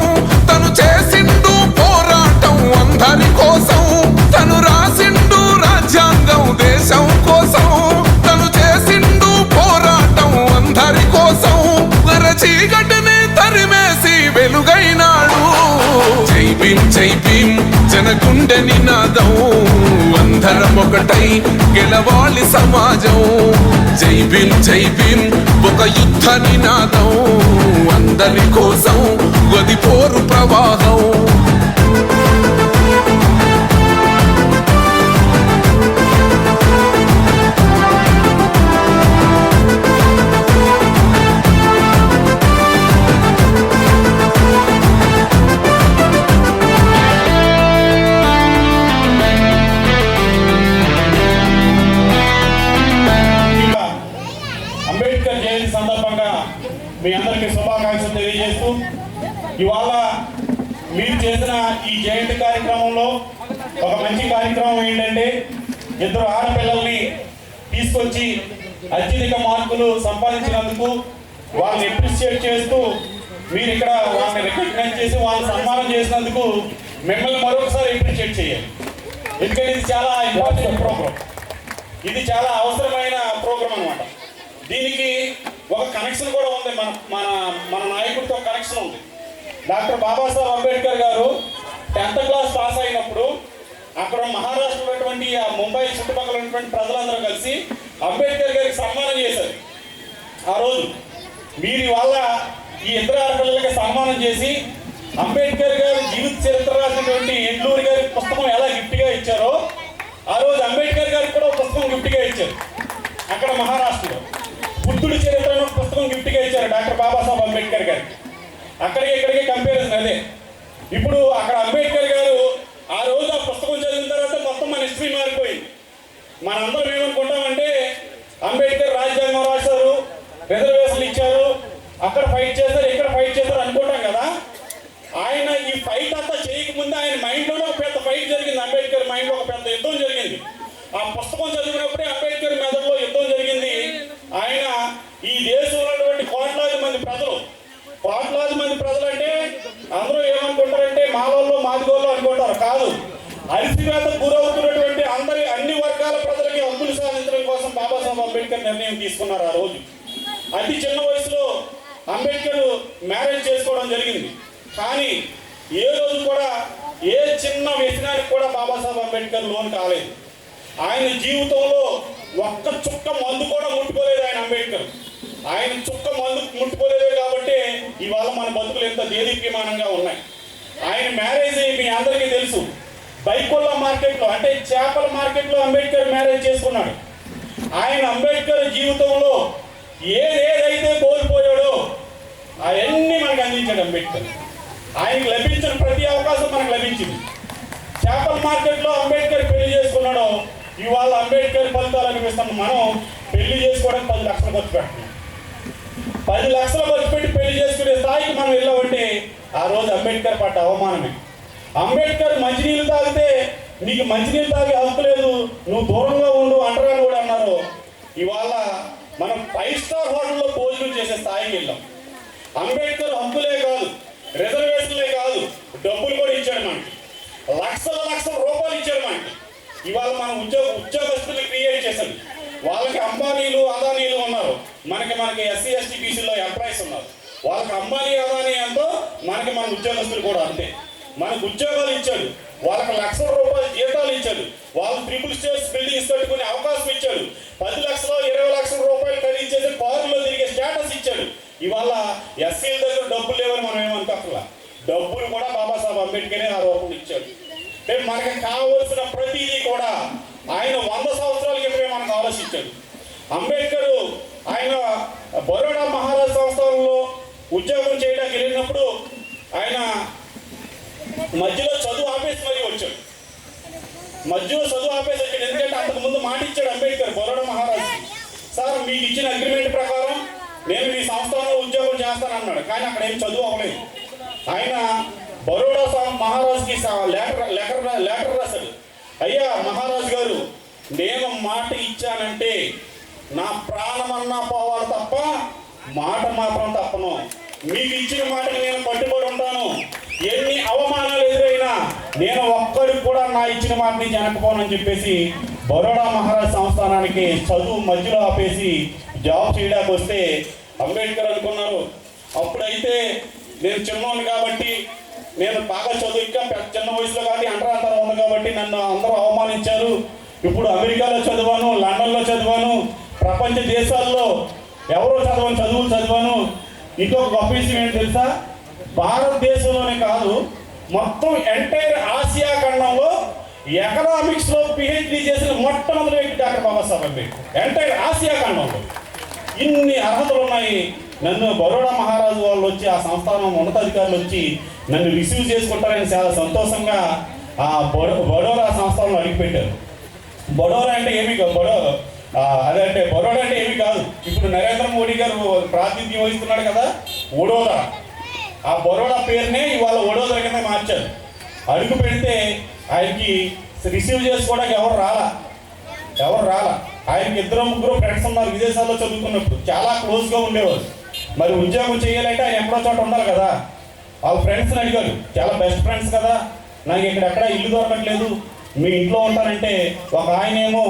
తను చేసిండు పోరాటం అందరి కోసం. తను రాసిండు రాజ్యాంగం దేశం కోసం, తను చేసిండు పోరాటం అందరి కోసం. చీకటిని తరిమేసి వెలుగైనాడు. జై భీమ్, జై భీమ్ జనగుండె నినాదం, అందరం ఒకటై గెలవాలి సమాజం. జై భీమ్, జై భీమ్ ఒక యుద్ధ నినాదం, అందరి కోసం గది పోరు ప్రవాహం. మీ అందరికీ శుభాకాంక్షలు తెలియజేస్తూ, ఇవాళ మీరు చేసిన ఈ జయంతి కార్యక్రమంలో ఒక మంచి కార్యక్రమం ఏంటంటే, ఇద్దరు ఆడపిల్లల్ని తీసుకొచ్చి అత్యధిక మార్కులు సంపాదించినందుకు వాళ్ళని అప్రిషియేట్ చేస్తూ మీరు ఇక్కడ వాళ్ళని రికగ్నైజ్ చేసి వాళ్ళని సన్మానం చేసినందుకు మిమ్మల్ని మరొకసారి అప్రిషియేట్ చేయాలి. ఎందుకంటే ఇది చాలా ఇంపార్టెంట్ ప్రోగ్రామ్, ఇది చాలా అవసరమైన ప్రోగ్రామ్ అనమాట. దీనికి ఒక కనెక్షన్ కూడా ఉంది, మన మన మన నాయకుడితో కనెక్షన్ ఉంది. డాక్టర్ బాబాసాహెబ్ అంబేద్కర్ గారు 10th క్లాస్ పాస్ అయినప్పుడు అక్కడ మహారాష్ట్రలో ఉన్నటువంటి ఆ ముంబై చుట్టుపక్కల ఉన్నటువంటి ప్రజలందరూ కలిసి అంబేద్కర్ గారికి సన్మానం చేశారు. ఆ రోజు మీరు వాళ్ళ ఈ ఇద్దరు ఆడపిల్లలకి సన్మానం చేసి అంబేద్కర్ గారి జీవిత చరిత్ర రాసినటువంటి ఎడ్లూరి గారి పుస్తకం ఎలా గిఫ్ట్గా ఇచ్చారో, ఆ రోజు అంబేద్కర్ గారికి కూడా పుస్తకం గిఫ్ట్గా ఇచ్చారు. అక్కడ మహారాష్ట్రలో బుద్ధుడి చరిత్రను పుస్తకం గిఫ్ట్గా ఇచ్చారు డాక్టర్ బాబాసాహెబ్ అంబేద్కర్ గారికి. అక్కడికి ఇక్కడికి కంపారిజన్ అదే. ఇప్పుడు అక్కడ అంబేద్కర్ గారు ఆ రోజు ఆ పుస్తకం చదివిన తర్వాత మొత్తం మన హిస్టరీ మారిపోయింది. మనందరం ఏమనుకుంటామంటే అంబేద్కర్ రాజ్యాంగం రాశారు, రిజర్వేషన్లు ఇచ్చారు, అక్కడ ఫైట్ చేశారు, ఇక్కడ ఫైట్ చేశారు అనుకుంటాం కదా. ఆయన ఈ ఫైట్ అంతా చేయకముందు ఆయన మైండ్లోనే ఒక పెద్ద ఫైట్ జరిగింది. అంబేద్కర్ మైండ్లో ఒక పెద్ద యుద్ధం జరిగింది. ఆ పుస్తకం చదివినప్పుడే అంబేద్కర్ మెదడులో యుద్ధం జరిగింది. ఆయన ఈ దేశంలో ఉన్నటువంటి కోట్లాది మంది ప్రజలు అంటే అందరూ ఏమనుకుంటారంటే మాలోళ్ళు మాదిగోళ్ళు అనుకుంటారు. కాదు, అరిసివేతకు గురవుతున్నటువంటి అన్ని వర్గాల ప్రజలకి హక్కులు సాధించడం కోసం బాబాసాహెబ్ అంబేద్కర్ నిర్ణయం తీసుకున్నారు. ఆ రోజు అతి చిన్న వయసులో అంబేద్కర్ మ్యారేజ్ చేసుకోవడం జరిగింది. కానీ ఏ రోజు కూడా ఏ చిన్న వ్యసనానికి కూడా బాబాసాహెబ్ అంబేద్కర్ లోన్ కాలేదు. ఆయన జీవితంలో ఒక్క చుక్క మందు కూడా ముట్టుకోలేదు ఆయన అంబేద్కర్. ఆయన చుక్క మందు ముట్టుకోలేదు కాబట్టి ఇవాళ మన బతుకులు ఎంత దేదీప్యమానంగా ఉన్నాయి. ఆయన మ్యారేజ్ మీ అందరికీ తెలుసు, బైకుల్లా మార్కెట్లో అంటే చేపల మార్కెట్లో అంబేద్కర్ మ్యారేజ్ చేసుకున్నాడు. ఆయన అంబేద్కర్ జీవితంలో ఏదైతే కోల్పోయాడో అవన్నీ మనకు అందించాడు అంబేద్కర్. ఆయనకు లభించిన ప్రతి అవకాశం మనకు లభించింది. చేపల మార్కెట్లో అంబేద్కర్ పెళ్లి చేసుకున్నాడో ఇవాళ అంబేద్కర్ ఫలితాలు అనిపిస్తాం. మనం పెళ్లి చేసుకోవడానికి 10 లక్షలు ఖర్చు పెడుతున్నాం. 10 లక్షలు ఖర్చు పెట్టి పెళ్లి చేసుకునే స్థాయికి మనం వెళ్ళామంటే ఆ రోజు అంబేద్కర్ పట్ల అవమానమే. అంబేద్కర్ మంచినీళ్ళు తాగితే నీకు మంచినీళ్ళు తాగే హక్కు లేదు, నువ్వు దూరంగా ఉండు అంటారని కూడా అన్నారు. ఇవాళ మనం 5 స్టార్ హోటల్లో భోజనం చేసే స్థాయికి వెళ్ళాం. అంబేద్కర్ హక్కులే కాదు, రిజర్వేషన్లే కాదు, డబ్బులు కూడా ఇచ్చాడు మనకి. లక్షల రూపాయలు ఇచ్చాడు మనకి. ఇవాళ మనం ఉద్యోగస్తులు క్రియేట్ చేశాడు. వాళ్ళకి అంబానీలు అదానీలు ఉన్నారు, మనకి ఎస్సీ ఎస్టీ బీసీలో ఎంప్లాయీస్ ఉన్నారు. వాళ్ళకి అంబానీ అదానీ ఎంతో మనకి మన ఉద్యోగస్తులు కూడా అంతే. మనకు ఉద్యోగాలు ఇచ్చాడు, వాళ్ళకి లక్షల రూపాయల జీతాలు ఇచ్చాడు, వాళ్ళు ట్రిపుల్ స్టేర్స్ బిల్డింగ్స్ కట్టుకునే అవకాశం ఇచ్చాడు, 10 లక్షలు 20 లక్షల రూపాయలు ఖరీదు చేసి కారులో తిరిగే స్టేటస్ ఇచ్చాడు. ఇవాళ ఎస్సీల దగ్గర డబ్బులు లేవని మనం ఏమనుకోకలా, డబ్బులు కూడా బాబాసాహెబ్ అంబేద్కరే ఆ రూపంలో ఇచ్చాడు. మనకి కావలసిన ప్రతిదీ కూడా ఆయన 100 సంవత్సరాల క్రితమే మనకు ఆలోచించాడు. అంబేద్కర్ ఆయన బరోడా మహారాజ్ సంస్థానంలో ఉద్యోగం చేయడానికి వెళ్ళినప్పుడు ఆయన మధ్యలో చదువు ఆపేసి మరీ వచ్చాడు. ఎందుకంటే అంతకుముందు మాట ఇచ్చాడు అంబేద్కర్ బరోడా మహారాజ్, సార్ మీకు ఇచ్చిన అగ్రిమెంట్ ప్రకారం నేను మీ సంస్థానంలో ఉద్యోగం చేస్తానన్నాడు. కానీ అక్కడ ఏం చదువు అవ్వలేదు. ఆయన బరోడా మహారాజ్కి లెటర్ రాశాడు, అయ్యా మహారాజ్ గారు, నేను మాట ఇచ్చానంటే నా ప్రాణమన్నా పోవాలి తప్ప మాట మాత్రం తప్పను. మీకు ఇచ్చిన మాటకి నేను కట్టుబడి ఉంటాను. ఎన్ని అవమానాలు ఎదురైనా నేను ఒక్కడికి కూడా నా ఇచ్చిన మాట నుంచి వెనకపోనని చెప్పేసి బరోడా మహారాజ్ సంస్థానానికి చదువు మధ్యలో ఆపేసి జాబ్ చేయడానికి వస్తే అంబేద్కర్ అనుకున్నారు, అప్పుడైతే నేను చిన్నోని కాబట్టి, నేను బాగా చదువు ఇంకా చిన్న వయసులో కాబట్టి అంటరాంతరం ఉంది కాబట్టి నన్ను అందరూ అవమానించారు. ఇప్పుడు అమెరికాలో చదివాను, లండన్లో చదివాను, ప్రపంచ దేశాల్లో ఎవరో చదువులు చదివాను. ఇంకొక గొప్ప విషయం ఏంటి తెలుసా, భారతదేశంలోనే కాదు మొత్తం ఎంటైర్ ఆసియా ఖండంలో ఎకనామిక్స్లో పిహెచ్డి చేసిన మొట్టమొదటి వ్యక్తి doctor Babasaheb Ambedkar. Entire Asia ఖండంలో ఇన్ని అర్హతలు ఉన్నాయి. నన్ను బరోడా మహారాజు వాళ్ళు వచ్చి, ఆ సంస్థానం ఉన్నతాధికారులు వచ్చి నన్ను రిసీవ్ చేసుకుంటారని చాలా సంతోషంగా ఆ బరోడా సంస్థానంలో అడిగిపెట్టారు. బరోడా అంటే ఏమి అదంటే బరోడా అంటే ఏమి కాదు, ఇప్పుడు నరేంద్ర మోడీ గారు ప్రాతినిధ్యం వహిస్తున్నాడు కదా వడోదర, ఆ బరోడా పేరునే ఇవాళ వడోదర కింద మార్చారు. అడుగు పెడితే ఆయనకి రిసీవ్ చేసుకోవడానికి ఎవరు రాలా. ఆయనకి 2-3 ఫ్రెండ్స్ ఉన్నారు విదేశాల్లో చదువుకున్నప్పుడు, చాలా క్లోజ్గా ఉండేవారు. మరి ఉద్యోగం చేయాలంటే ఆయన ఎక్కడో చోట ఉండాలి కదా. వాళ్ళ ఫ్రెండ్స్ని అడిగారు, చాలా బెస్ట్ ఫ్రెండ్స్ కదా, నాకు ఇక్కడెక్కడ ఇల్లు దొరకట్లేదు, మీ ఇంట్లో ఉంటానంటే ఒక ఆయనేమో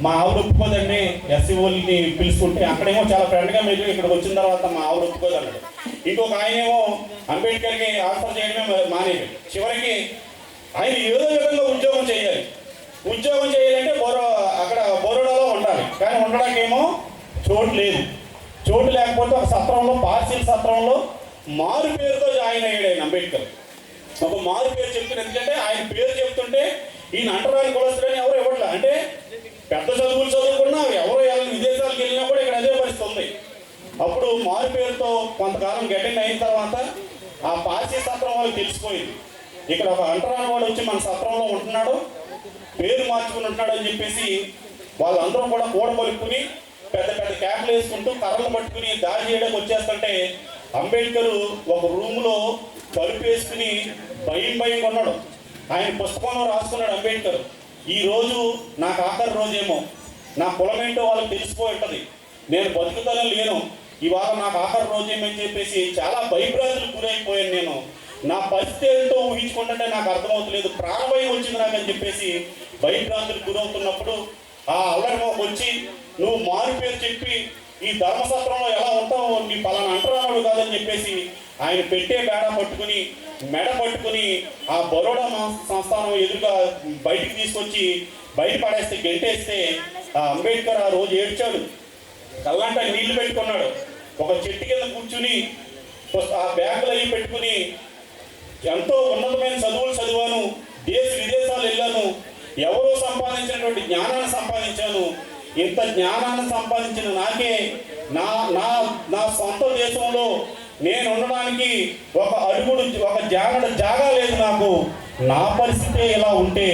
మా ఆవిడ ఒప్పుకోదండి, ఎస్సీ వాళ్ళని పిలుచుకుంటే, అక్కడేమో చాలా ఫ్రెండ్గా మీరు ఇక్కడికి వచ్చిన తర్వాత మా ఆవిడ ఒప్పుకోదు అన్నాడు. ఇంకొక ఆయనేమో అంబేద్కర్కి ఆన్సర్ చేయడమే మానేది. చివరికి ఆయన ఏదో విధంగా ఉద్యోగం చేయాలంటే అక్కడ బరోడాలో ఉండాలి, కానీ ఉండడానికేమో చోటు లేకపోతే ఒక సత్రంలో, పార్సీల సత్రంలో మారు పేరుతో జాయిన్ అయ్యాడు ఆయన అంబేద్కర్. ఒక మారు పేరు చెప్తున్నారు, ఎందుకంటే ఆయన పేరు చెప్తుంటే ఈయన అంటరాని కులస్తులని ఎవరు ఇవ్వట్లే. అంటే పెద్ద చదువులు చదువుకున్నా ఎవరో విదేశాలకు వెళ్ళినా కూడా ఇక్కడ అదే పరిస్థితి ఉంది. అప్పుడు మారు పేరుతో కొంతకాలం గెటింగ్ అయిన తర్వాత ఆ పార్సీ సత్రం వాళ్ళకి తెలిసిపోయింది, ఇక్కడ ఒక అంటరాని వాడు వచ్చి మన సత్రంలో ఉంటున్నాడు, పేరు మార్చుకుని ఉంటున్నాడు అని చెప్పేసి వాళ్ళందరూ కూడా కూడబలుపుకుని పెద్ద పెద్ద క్యాప్లు వేసుకుంటూ కర్రలు పట్టుకుని దాడి చేయడానికి వచ్చేస్తుంటే అంబేద్కర్ ఒక రూమ్లో తలుపు వేసుకుని భయం కొన్నాడు. ఆయన పుస్తకంలో రాసుకున్నాడు అంబేద్కర్, ఈరోజు నాకు ఆఖరి రోజేమో, నా కులమేంటో వాళ్ళకి తెలిసిపోయి ఉంటుంది, నేను బతుకుతానో లేను, ఇవాళ నాకు ఆఖరి రోజేమని చెప్పేసి చాలా భయభ్రాంతులకు గురైపోయాను. నేను నా పరిస్థితి ఏంటో ఊహించుకుంటుంటే నాకు అర్థమవుతలేదు, ప్రాణభయం వచ్చింది నాకు అని చెప్పేసి భయభ్రాంతులకు గురవుతున్నప్పుడు ఆ అల్లరిమోకి వచ్చి, నువ్వు మారు పేరు చెప్పి ఈ ధర్మసత్రంలో ఎలా ఉంటావు, నీ పలానా అంటరానుడు కాదని చెప్పేసి ఆయన పెట్టే మెడ పట్టుకుని ఆ బరోడా సంస్థానం ఎదురుగా బయటికి తీసుకొచ్చి బయట పడేస్తే, గెంటేస్తే ఆ అంబేద్కర్ ఆ రోజు ఏడ్చాడు, కళ్ళంట నీళ్లు పెట్టుకున్నాడు. ఒక చెట్టు కింద కూర్చుని ఆ బ్యాగులు అవి పెట్టుకుని, ఎంతో ఉన్నతమైన చదువులు చదివాను, విదేశాలు వెళ్ళాను, ఎవరో సంపాదించినటువంటి జ్ఞానాన్ని సంపాదించాను, ఇంత జ్ఞానాన్ని సంపాదించిన నాకే నా సొంత దేశంలో నేను ఉండడానికి ఒక జాగా లేదు నాకు, నా పరిస్థితే ఇలా ఉంటే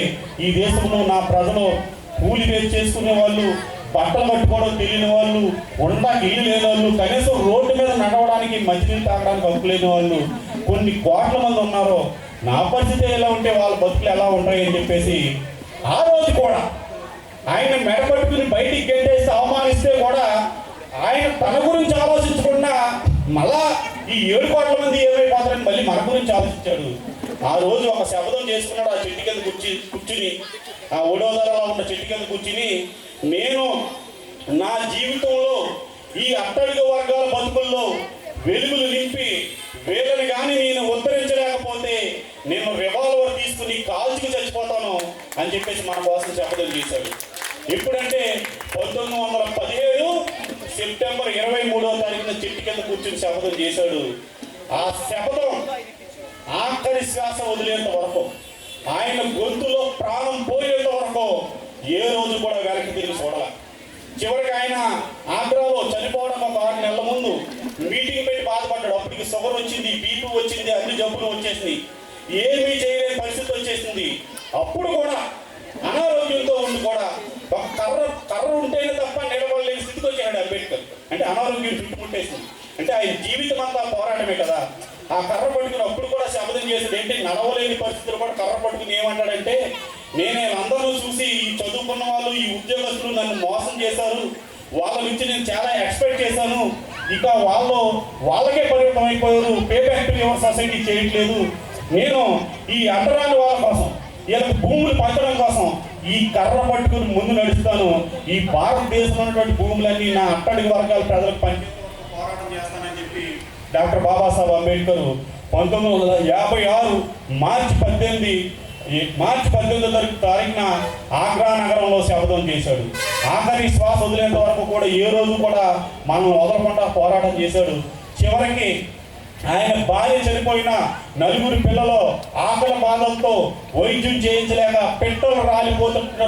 ఈ దేశంలో నా ప్రజలు కూలి వేసి చేసుకునే వాళ్ళు, బట్టలు కట్టుకోవడం తెలియని వాళ్ళు, ఉండడానికి ఇల్లు లేని వాళ్ళు, కనీసం రోడ్డు మీద నడవడానికి మంచినీళ్ళు తాగడానికి హక్కు లేని వాళ్ళు కొన్ని కోట్ల మంది ఉన్నారు, నా పరిస్థితి ఎలా ఉంటే వాళ్ళ బతుకులు ఎలా ఉంటాయి అని చెప్పేసి ఆ రోజు కూడా ఆయన మెడ పట్టుకుని బయటికి గెంటేసి అవమానిస్తే కూడా ఆయన తన గురించి ఆలోచించకుండా మళ్ళా ఈ 7 కోట్ల మంది ఏమైపోతారని మళ్ళీ మన గురించి ఆలోచించాడు. ఆ రోజు ఒక శపథం చేసుకున్నాడు, ఆ చెట్టు కింద కూర్చుని, ఆ వడోదరలో ఉన్న చెట్టు కింద కూర్చుని, నేను నా జీవితంలో ఈ అట్టడుగు వర్గాల బతుకుల్లో వెలుగులు నింపి వీళ్ళని కానీ నేను అని చెప్పేసి మన కోసం శపథం చేశాడు. ఎప్పుడంటే 1917 సెప్టెంబర్ 23వ తారీఖున చెట్టు కింద కూర్చొని శపథం చేశాడు. ఆ శపథం ఆఖరి శ్వాస వదిలేంత వరకు, ఆయన గొంతులో ప్రాణం పోయేంత వరకు ఏ రోజు కూడా వెనక్కి తిరిగి చూడాల. చివరికి ఆయన ఆగ్రాలో చనిపోవడం ఒక 6 నెలల ముందు మీటింగ్ పెట్టి బాధపడ్డాడు. అప్పటికి షుగర్ వచ్చింది, బీపీ వచ్చింది, అన్ని జబ్బులు వచ్చేసింది, ఏమీ చేయలేని పరిస్థితి వచ్చేసింది. అప్పుడు కూడా అనారోగ్యంతో ఉండి కూడా ఒక కర్ర ఉంటేనే తప్ప నిలబడలేని స్థితికి వచ్చాడు అంబేద్కర్. అంటే అనారోగ్యం చుట్టుముట్టేసింది. అంటే ఆయన జీవితం అంతా పోరాటమే కదా. ఆ కర్ర పట్టుకుని అప్పుడు కూడా శపథం చేసేది ఏంటి, నడవలేని పరిస్థితులు కూడా కర్ర పట్టుకుని ఏమంటాడంటే, నేను అందరూ చూసి ఈ చదువుకున్న వాళ్ళు, ఈ ఉద్యోగస్తులు నన్ను మోసం చేశారు, వాళ్ళ నుంచి నేను చాలా ఎక్స్పెక్ట్ చేశాను, ఇక వాళ్ళకే పరిమితం అయిపోయారు, pay back to your society చేయట్లేదు, నేను ఈ అంటరాని వాళ్ళ కోసం, వీళ్ళకి భూములు పంచడం కోసం ఈ కర్ర పట్టుకుని ముందు నడుస్తాను, ఈ భారతదేశంలో ఉన్నటువంటి భూములన్నీ నా అట్టడికి వర్గాల ప్రజలకు పంచి పోరాటం చేస్తానని చెప్పి డాక్టర్ బాబాసాహెబ్ అంబేద్కర్ 1956 మార్చి 18వ తారీఖున ఆగ్రా నగరంలో శపథం చేశాడు. ఆఖరి శ్వాస వదిలేంత వరకు కూడా ఏ రోజు కూడా మనం వదలకుండా పోరాటం చేశాడు. చివరికి ఆయన భార్య చనిపోయిన 4 పిల్లలు ఆకలి బాధలతో వైద్యం చేయించలేక పెట్రోల్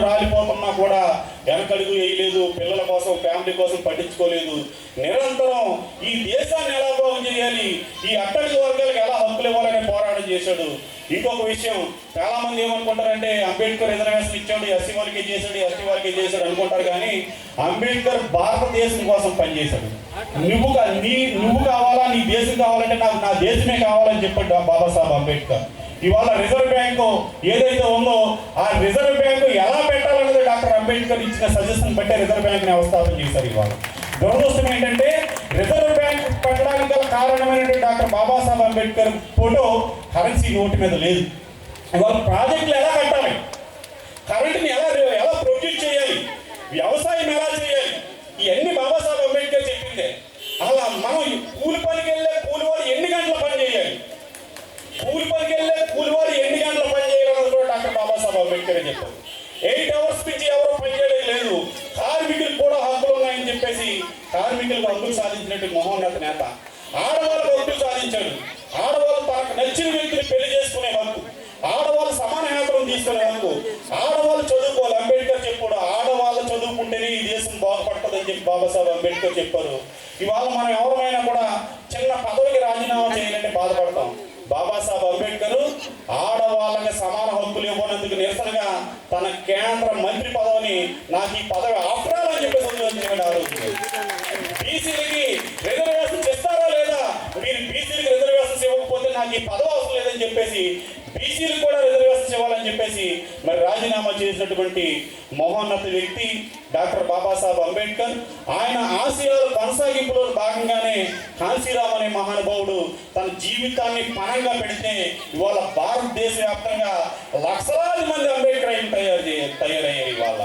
రాలిపోతున్నా కూడా వెనకడుగు వేయలేదు. పిల్లల కోసం, ఫ్యామిలీ కోసం పట్టించుకోలేదు. నిరంతరం ఈ దేశాన్ని ఎలా బాగు చేయాలి, ఈ అట్టడుగు వర్గాలకు ఎలా హక్కులు ఇవ్వాలని పోరాటం చేశాడు. ఇంకొక విషయం, చాలా మంది ఏమనుకుంటారంటే అంబేద్కర్ రిజర్వేషన్ ఇచ్చాడు, ఎస్సీ వాళ్ళకి చేశాడు అనుకుంటారు. కానీ అంబేద్కర్ భారతదేశం కోసం పనిచేశాడు. నువ్వు కావాలా, నీ దేశం కావాలంటే నాకు నా దేశమే కావాలని చెప్పాడు బాబాసాహెబ్ అంబేద్కర్. ఇవాళ రిజర్వ్ బ్యాంకు ఏదైతే ఉందో ఆ రిజర్వ్ బ్యాంకు ఎలా పెట్టాలన్నది డాక్టర్ అంబేద్కర్ ఇచ్చిన సజెషన్ బట్టే రిజర్వ్ బ్యాంక్ వ్యవస్థాపన చేశారు. ఇవాళ దురదృష్టం ఏంటంటే రిజర్వ్ బ్యాంక్ పెట్టడానికి గల కారణమైనటువంటి doctor Babasaheb Ambedkar photo currency note మీద లేదు. ఇవాళ ప్రాజెక్టులు ఎలా కట్టాలి, కరెంటుని ఎలా ప్రొడ్యూస్ చేయాలి, వ్యవసాయం ఎలా చేయాలి, ఇవన్నీ బాబాసాహెబ్ అంబేద్కర్ చెప్పిందే. అలా మనం కూలి పనికి వెళ్ళే కూలివాడు ఎన్ని గంటల పని చేయాలి, కూలివాడు ఎన్ని గంటల పని చేయాలన్నది కూడా డాక్టర్ బాబాసాహెబ్ అంబేద్కర్ చెప్పారు. 8 అవర్స్ నుంచి ఎవరు పనిచేయడం లేదు, కార్మికులకు కూడా హక్కులు ఉన్నాయని చెప్పేసి కార్మికులకు హక్కులు సాధించినట్టు మహోన్నత నేత. ఆడవాళ్ళకు హక్కులు సాధించాడు. ఆడవాళ్ళు తనకు నచ్చిన వ్యక్తిని పెళ్లి చేసుకునే హక్కు, ఆడవాళ్ళు సమాన హక్కులను తీసుకునే హక్కు, ఆడవాళ్ళు చదువుకోవాలి. అంబేద్కర్ చెప్పాడు, ఆడవాళ్ళు చదువుకుంటేనే ఈ దేశం బాగుపడుతుందని చెప్పి బాబాసాహెబ్ అంబేద్కర్ చెప్పారు. ఇవాళ మనం ఎవరైనా కూడా చిన్న పదవికి రాజీనామా చేయాలంటే బాధపడతాం. బాబాసాహెబ్ అంబేద్కర్ ఆడవాళ్ళకి సమాన హక్కులు ఇవ్వనందుకు నిరసనగా తన కేంద్ర మంత్రి పదవిని నాకు ఈ పదవి ఆఫ్రాలని చెప్పేసి ఆలోచించారు. బీసీలకి రిజర్వేషన్ ఇస్తారా లేదా, మీరు బీసీలకి రిజర్వేషన్స్ ఇవ్వకపోతే నాకు ఈ పదవి అవసరం లేదని చెప్పేసి బీసీలకు కూడా రిజర్వేషన్స్ ఇవ్వాలని చెప్పేసి మరి రాజీనామా చేసినటువంటి మహోన్నత వ్యక్తి డాక్టర్ బాబాసాహెబ్ అంబేద్కర్. ఆయన ఆశయాల కొనసాగింపులో భాగంగానే కాంశీరామ్ అనే మహానుభావుడు తన జీవితాన్ని పణంగా పెడితే ఇవాళ భారతదేశ వ్యాప్తంగా లక్షలాది మంది అంబేద్కర్ తయారయ్యారు. ఇవాళ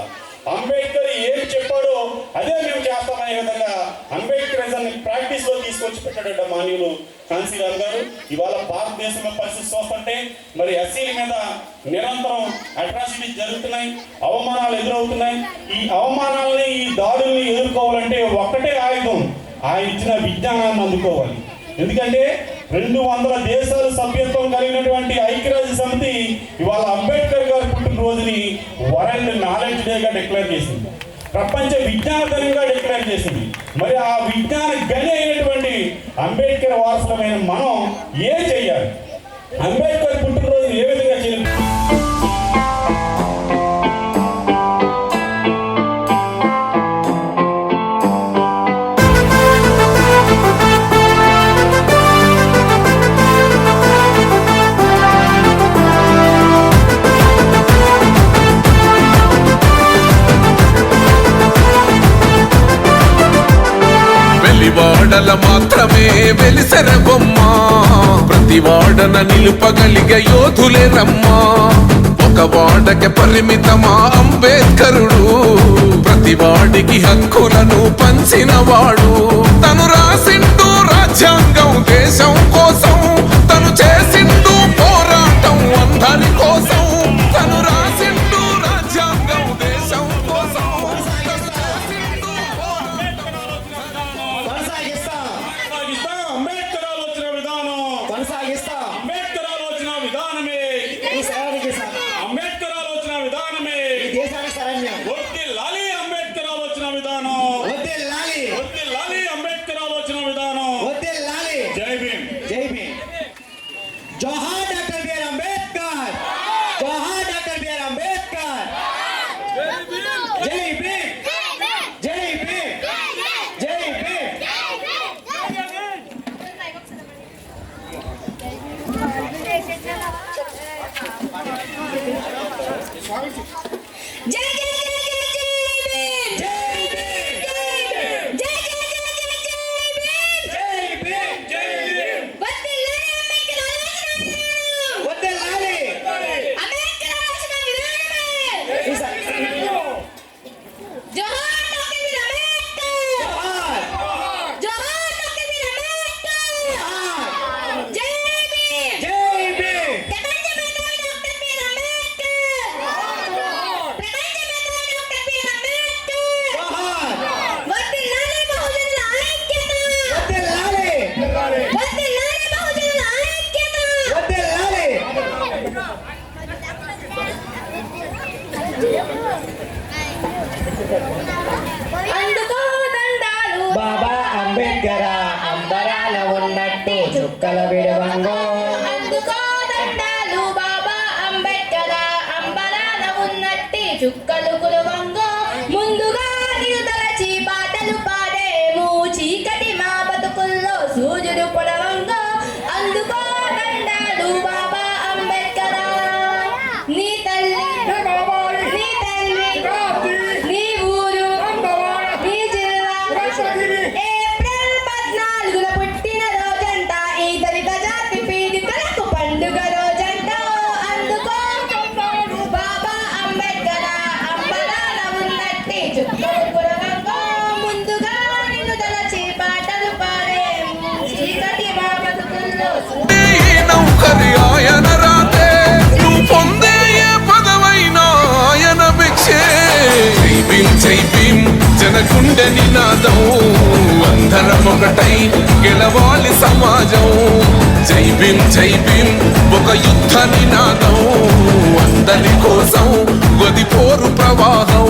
అంబేద్కర్ ఏమి చెప్పాడో అదే మేము చేస్తామనే విధంగా అంబేద్కరిజాన్ని ప్రాక్టీస్ లో తీసుకొచ్చి పెట్టాడు మాన్యులు కాంశీరామ్ గారు. ఇవాళ భారతదేశంలో పరిస్థితి చూస్తుంటే మరి ఎస్సీల మీద నిరంతరం అట్రాసిటీస్ జరుగుతున్నాయి, అవమానాలు ఎదురవుతున్నాయి. ఈ అవమానాలని, ఈ దాడుల్ని ఎదుర్కోవాలంటే ఒక్కటే ఆయుధం, ఆయన ఇచ్చిన విజ్ఞానాన్ని అందుకోవాలి. ఎందుకంటే 200 దేశాలు సభ్యత్వం కలిగినటువంటి ఐక్యరాజ్య సమితి ఇవాళ అంబేద్కర్ గారి పుట్టినరోజుని వరల్డ్ నాలెడ్జ్ డేగా డిక్లేర్ చేసింది, ప్రపంచ విజ్ఞాన దినంగా డిక్లేర్ చేసింది. మరి ఆ విజ్ఞాన గని అయినటువంటి అంబేద్కర్ వారసులమైన మనం ఏం చేయాలి, అంబేద్కర్ పుట్టినరోజు ఏ విధంగా చేయాలి? వాడల మాత్రమే వెలిసెర బొమ్మ, ప్రతి వాడన నిలుపగలిగే యోధులే రమ్మా. ఒక వాడకి పరిమితమా అంబేద్కరుడు, ప్రతి వాడికి హక్కులను పంచిన వాడు. తను రాసిండు రాజ్యాంగం దేశం కోసం, తను చేసిండు పోరాటం అందరి కోసం. తను రాసిండు చుక్కల విడవంగో అందుకో దండాలు బాబా అంబేద్కర్ అంబరాన ఉన్నట్టి చుక్కలు కురవంగో ముందుగా నిన్ను తలచి పాటలు పాడేము చీకటి మా బతుకుల్లో సూర్యుడు పొడవంగో అందుకో దండాలు బాబా అంబేద్కర్ నీ తల్లి నీ తండ్రి నీ ఊరు నీ జిల్లా ఏప్రిల్ 14న పుట్టిన రోజంట ఈ దళిత జాతి పీడితులకు పండుగ రోజంట అందుకో బాబా అంబేద్కర్ అంబరాన ఉన్నట్టి చుక్కలు కురవంగో ముందుగా నిన్ను తలచి పాటలు పాడేము చీకటి మా బతుకుల్లో నౌకరి ఆయన రాతే నువ్వు పొందే ఏ పదవైనా ఆయన భిక్షే జై భీం జనకుండె నినాదం అందరం ఒకటై గెలవాలి సమాజం జై భీం ఒక యుద్ధ నినాదం అందరి కోసం గదిపోరు ప్రవాహం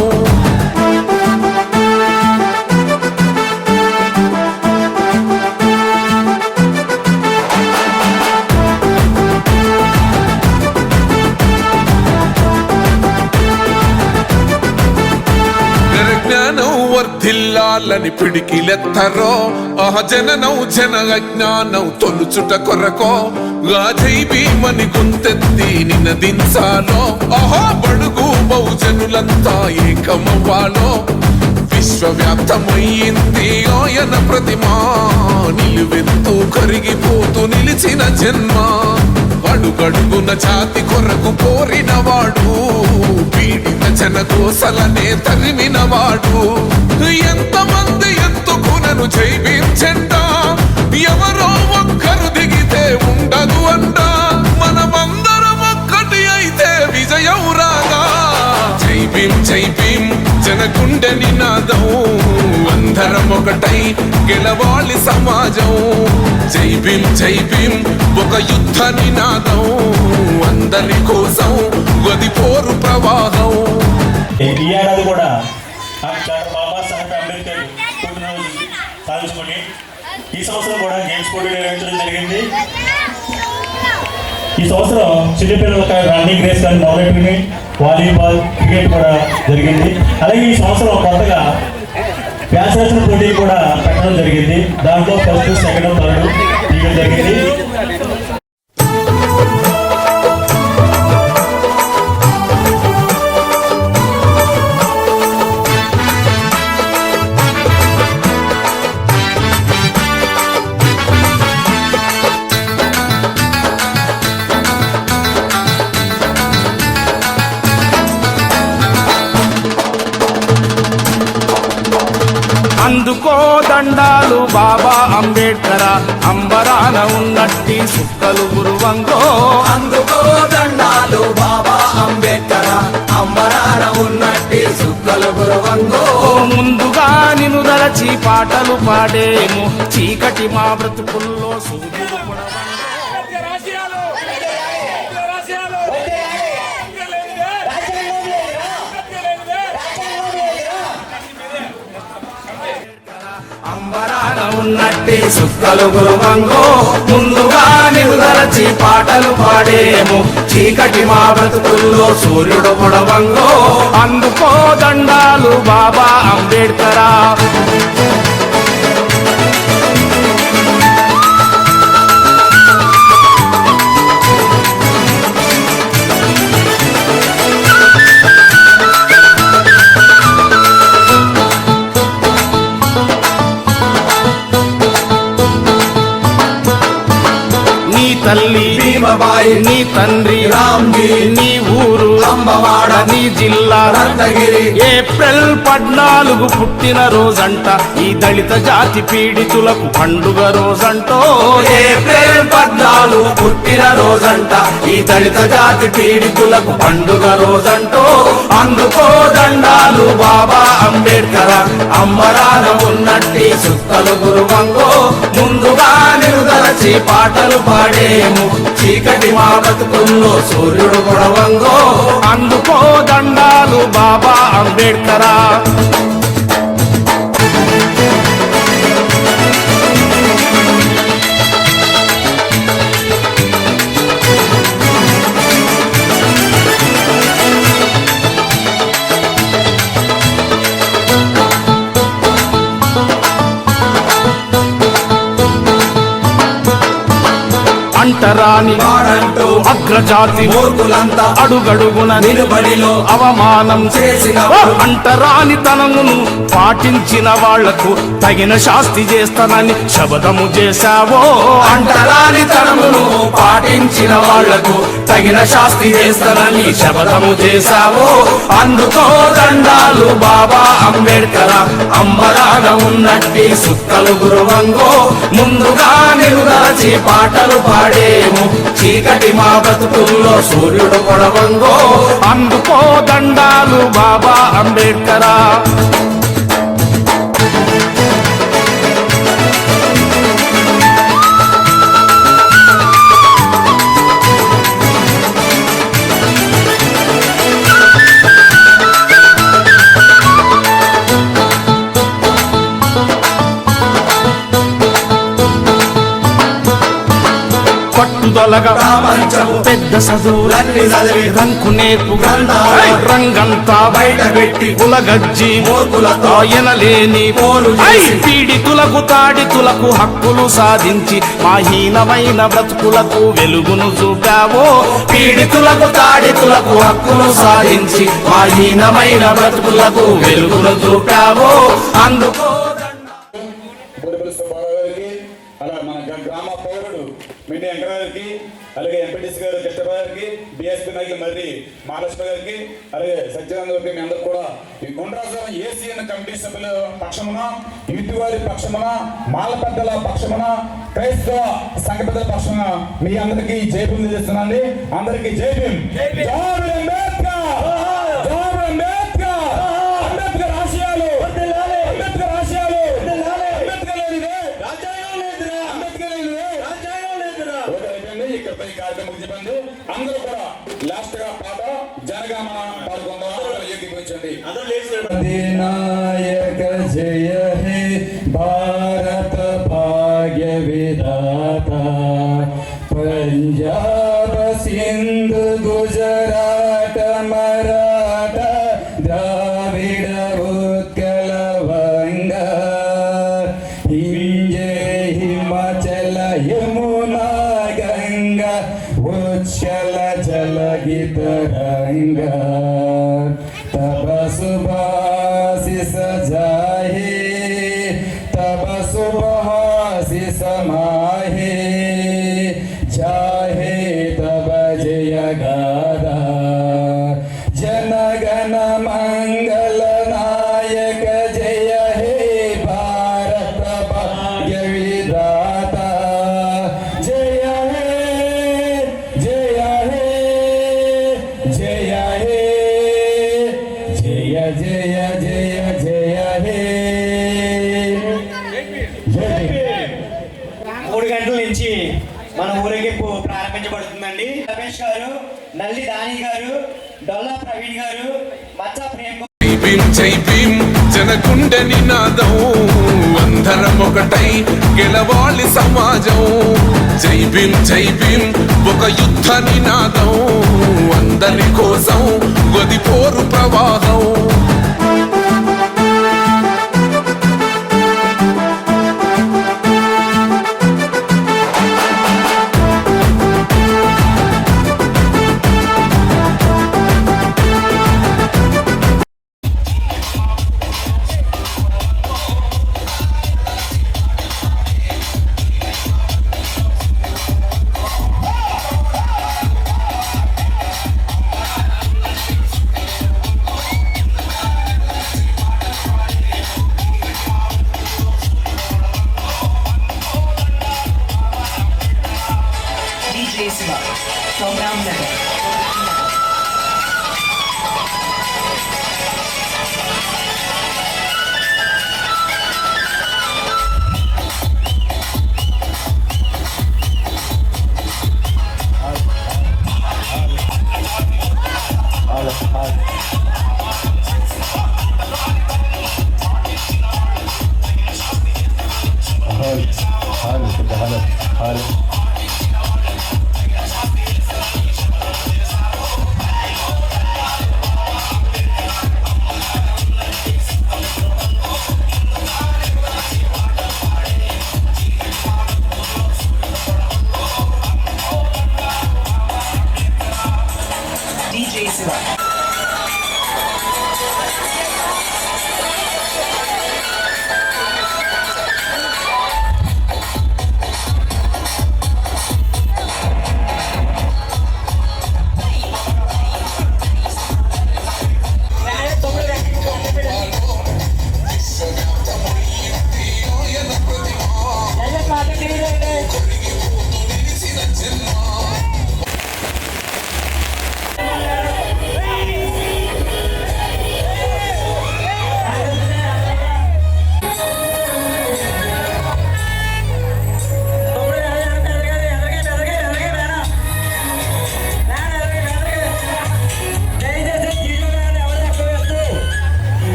జ్ఞానం వర్ధిల్లాలని పిడికిలెత్తరో జననం జన అజ్ఞానం తొలుచుట కొరకో జై భీమని గుంతెత్తి నినదించాలో బడుగు బహుజనులంతా ఏకమవ్వాలో విశ్వవ్యాప్తమయ్యింది ఆయన ప్రతిమా నిలువెత్తు కరిగిపోతూ నిలిచిన జన్మ అడుగడుగున జాతి కొరకు పోరినవాడు పీడిత జనకోసలనే తరిమినవాడు ఎంతమంది ఎత్తుకునను జై భీం జెండా ఎవరో ఒక్కరు దిగితే ఉండదు అంట మనమందరం ఒక్కటి అయితే విజయం రాగా జై భీం జనకుండె నినాదం అందరం ఒకటై గెలవాలి సమాజం జై భీం ఒక యుద్ధ నినాదం అందరి కోసం గదిపోరు ప్రవాహం. ఈ ఏడాది కూడా డాక్టర్ బాబాసాహెబ్ అంబేద్కర్ పుట్టినరోజు సాధించుకొని ఈ సంవత్సరం కూడా గేమ్స్ పోటీ నిర్వహించడం జరిగింది. ఈ సంవత్సరం చిన్నపిల్లల రన్నింగ్ రేస్ కానీ మొదలెట్టుకుని వాలీబాల్ క్రికెట్ కూడా జరిగింది. అలాగే ఈ సంవత్సరం కొత్తగా వ్యాసరచన పోటీ కూడా పెట్టడం జరిగింది. దాంట్లో ఫస్ట్ సెకండ్ థర్డ్ తీయడం జరిగింది. అందుకో దండాలు బాబా అంబేద్కర్ అంబరాన ఉన్నట్టి సుక్కలు గురువంగో అందుకో దండాలు బాబా అంబేద్కర్ అంబరాన ఉన్నట్టి సుక్కలు గురువంగో ముందుగా నిన్ను దలచి పాటలు పాడేము చీకటి మా బ్రతుకుల్లో సూర్యుడు పొడవంగో అంబరాన ఉన్నట్టి సుక్కలు గురువంగో ముందుగా నిలుదలచి పాటలు పాడేము చీకటి మా బ్రతుకుల్లో సూర్యుడు పొడవంగో అందుకో దండాలు బాబా అంబేద్కర్ తల్లి భీమబాయి నీ తండ్రి రామ్జీ నీ ఊరు అంబవాడ నీ జిల్లా రత్నగిరి ఏప్రిల్ 14 పుట్టిన రోజంట ఈ దళిత జాతి పీడితులకు పండుగ రోజంటో ఏప్రిల్ 14 పుట్టిన రోజంట ఈ దళిత జాతి పీడితులకు పండుగ రోజంటో అందుకో దండాలు బాబా అంబేద్కర్ అంబరాన ఉన్నట్టి సుక్కలు గురువంగో ముందుగా నిలుదలచి పాటలు పాడేము చీకటి మా బతుకుల్లో సూర్యుడు పొడవంగో అందుకో దండాలు బాబా అంబేద్కర్ అంటరాని వాడంటూ అగ్రజాతి మూర్ఖులంతా అడుగడుగున నిలుబడిలో అవమానం చేసిన అంటరాని తనమును పాటించిన వాళ్లకు తగిన శాస్తి చేస్తానని శబదము చేశావో అంటరాని తనమును పాటించిన వాళ్లకు తగిన శాస్తి చేస్తానని శపథము చేశావో అందుకో దండాలు బాబా అంబేడ్కర్ అంబరాన ఉన్నట్టి సుక్కలు గురువంగో ముందుగా నిలుదరచి పాటలు పాడేము చీకటి మా బతుకుల్లో సూర్యుడు పొడవంగో అందుకో దండాలు బాబా అంబేడ్కరా పట్టుదలగా పెద్ద చదువులన్నీ చదివి రంకు నేర్పు రంగంతా బయట పెట్టి కులగజ్జి మూర్ఖులతో ఎనలేని పోరు చేసి పీడితులకు తాడితులకు హక్కులు సాధించి మాహీనమైన బ్రతుకులకు వెలుగును చూపావో పీడితులకు తాడితులకు హక్కులు సాధించి మాహీనమైన బ్రతుకులకు వెలుగును చూపావో అందుకో బొడిపల్లి సుబ్బారావు గారికి, అలా మన గ్రామ పౌరుడు మిండి వెంకట గారికి, అలాగే ఎంపీటీసీ గారు కృష్ణబాబు గారికి, బీఎస్పీ నాయకులు మరి మహాలక్ష్మి గారికి, అలాగే సత్యానంద గారికి, మీ అందరూ కూడా ఈ గుండ్రాజవరం ఏసీఎన్ కమిటీ సభ్యుల పక్షమున, యూత్ వారి పక్షమున, మాల పెద్దల పక్షమున, క్రైస్తవ సంఘ పెద్దల పక్షమున మీ అందరికీ జై భీమ్ చేస్తున్నాండి. అందరికీ జై భీమ్. జై అంబేద్కర్, జై అంబేద్కర్, అంబేద్కర్ ఆశయాలు, అంబేద్కర్ ఆశయాలు, అంబేద్కర్ లేనిదే రాజ్యాంగం లేదురా, అంబేద్కర్ లేనిదే రాజ్యాంగం లేదురా. ఇక్కడ ఈ కార్యక్రమం చెప్పండి. అందరూ కూడా లాస్ట్ గా పాట జనగణమన పాల్గొందాం. ఏకీభవించండి. అధినాయక జయ హే భారత భాగ్య విధాత పంజాబ సింధు గుజరాట మరాఠ ద్రావిడ ఉత్కల వంగ హింజే హిమాచల యమునా గంగా ఉచ్చల జలగిత రంగ तब सुभाषिष जाहे तब सुभाषिष माहे जाहे तब जय गादा जनगण मंगल नायक जय हे भारत भाग्य विधाता जय हे जय हे जय हे जय जय जय जय हे 3 గంటల నుంచి మన ఊరేగింపు ప్రారంభించబడుతుందండి. రమేష్ గారు, నల్లి దాని గారు, డొల్లా ప్రవీణ్ గారు, మచ్చా ప్రేమ్ జై భీమ్ జై భీమ్ జనగుండె నినాదం అందరం ఒకటై గెలవాలి సమాజం. జై భీమ్ ఒక యుద్ధ నినాదం అందరి కోసం గది పోరు ప్రవాహం.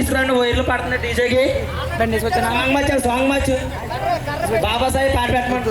తీసుకురండి వైర్లు పడుతున్నాయి డీజేకి song much song much Babasaheb పాట పెట్టమని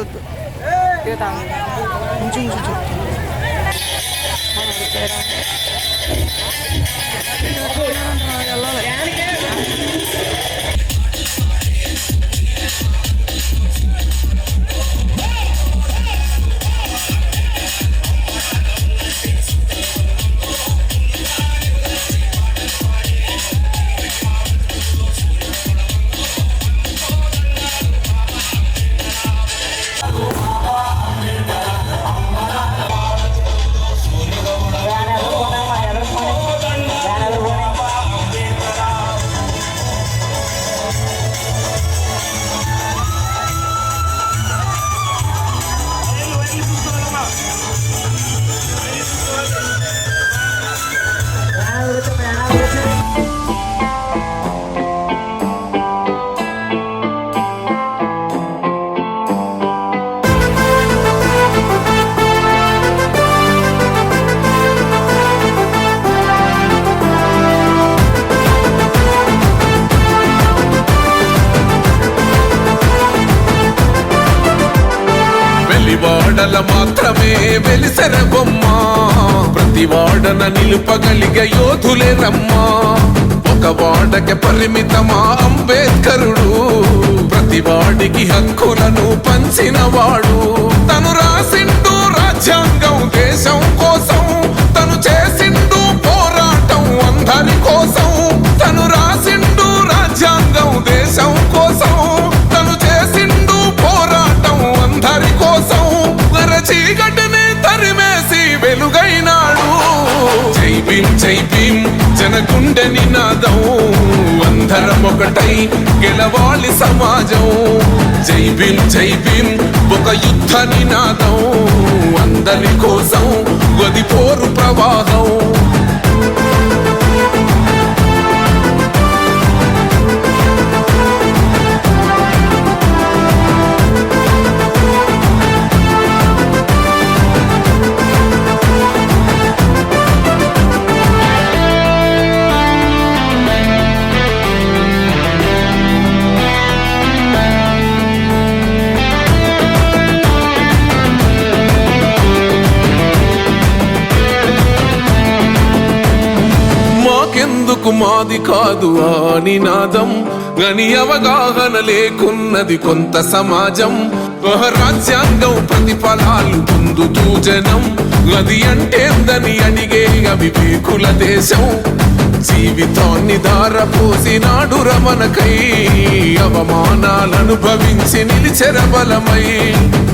వాడల మాత్రమే వెలిసెర బొమ్మ ప్రతి వాడన నిలుపగలిగే యోధులే రమ్మా ఒక వాడకి పరిమితమా అంబేద్కరుడు ప్రతి వాడికి హక్కులను పంచినవాడు తను రాసిండు రాజ్యాంగం దేశం కోసం తను చేసిండు పోరాటం అందరి కోసం తను రాసిండు రాజ్యాంగం దేశం కోసం తను చేసిండు పోరాటం అందరి కోసం చీకటిని తరిమేసి వెలుగైనాడు జై భీమ్ జనగుండె నినాదం అందరం ఒకటై గెలవాలి సమాజం జై భీమ్ ఒక యుద్ధ నినాదం అందరి కోసం గది పోరు ప్రవాహం ఎందుకు మాది కాదు ఆ నినాదం గని అవగాహన లేకున్నది కొంత సమాజం రాజ్యాంగం ప్రతిఫలాలు పొందుతూ జనం అది అంటేందని అడిగే అవివేకుల దేశం జీవితాన్ని ధారపోసినాడు రమణకై అవమానాలనుభవించి నిలిచెర బలమై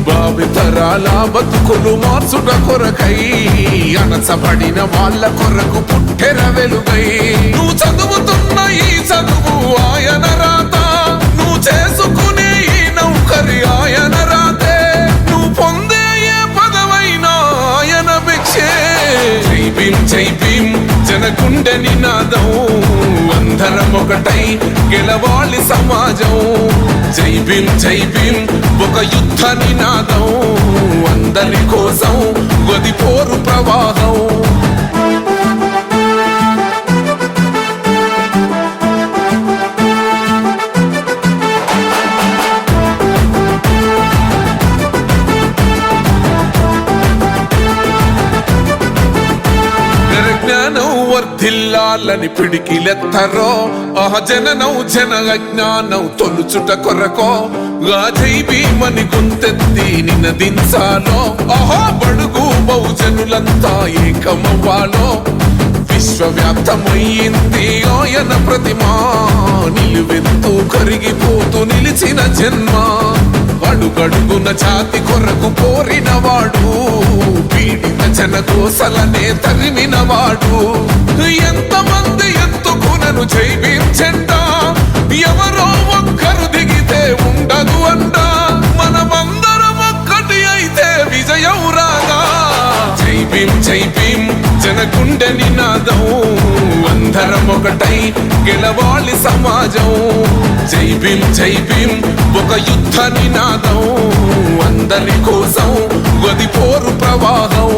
భావితరాల బతుకులు మార్చుట కొరకై అణచబడిన వాళ్ళ కొరకు పుట్టెర వెలుగై నువ్వు చదువుతున్న ఈ చదువు ఆయన రాత నువ్వు చేసుకునే ఈ నౌకరి ఆయన రాతే నువ్వు పొందే ఏ పదవైనా ఆయన భిక్షే జై భీమ్ జనగుండె నినాదం అందరం ఒకటై గెలవాలి సమాజం జై భీమ్ ఒక యుద్ధ నినాదం అందరి కోసం గది పోరు ప్రవాహం వర్ధిల్లాలని పిడికిలెత్తరో జననం జన అజ్ఞానం తొలుచుట కొరకో జై భీమని గొంతెత్తి నినదించాలో బడుగు బహుజనులంతా ఏకమవ్వాలో విశ్వవ్యాప్తమయ్యింది ఆయన ప్రతిమా నిలువెత్తు కరిగిపోతూ నిలిచిన జన్మ అడుగడుగున జాతి కొరకు పోరినవాడు పీడిత జన కోసలనే తరిమినవాడు ఎంతమంది ఎత్తుకునను జై భీమ్ జెండా ఎవరో ఒక్కరు దిగితే ఉండదు అంట మనమందరం ఒక్కటి అయితే విజయం రాగా జై భీమ్ జనగుండె నినాదం అందరం ఒకటై గెలవాలి సమాజం జై భీమ్ ఒక యుద్ధ నినాదం అందరి కోసం గది పోరు ప్రవాహం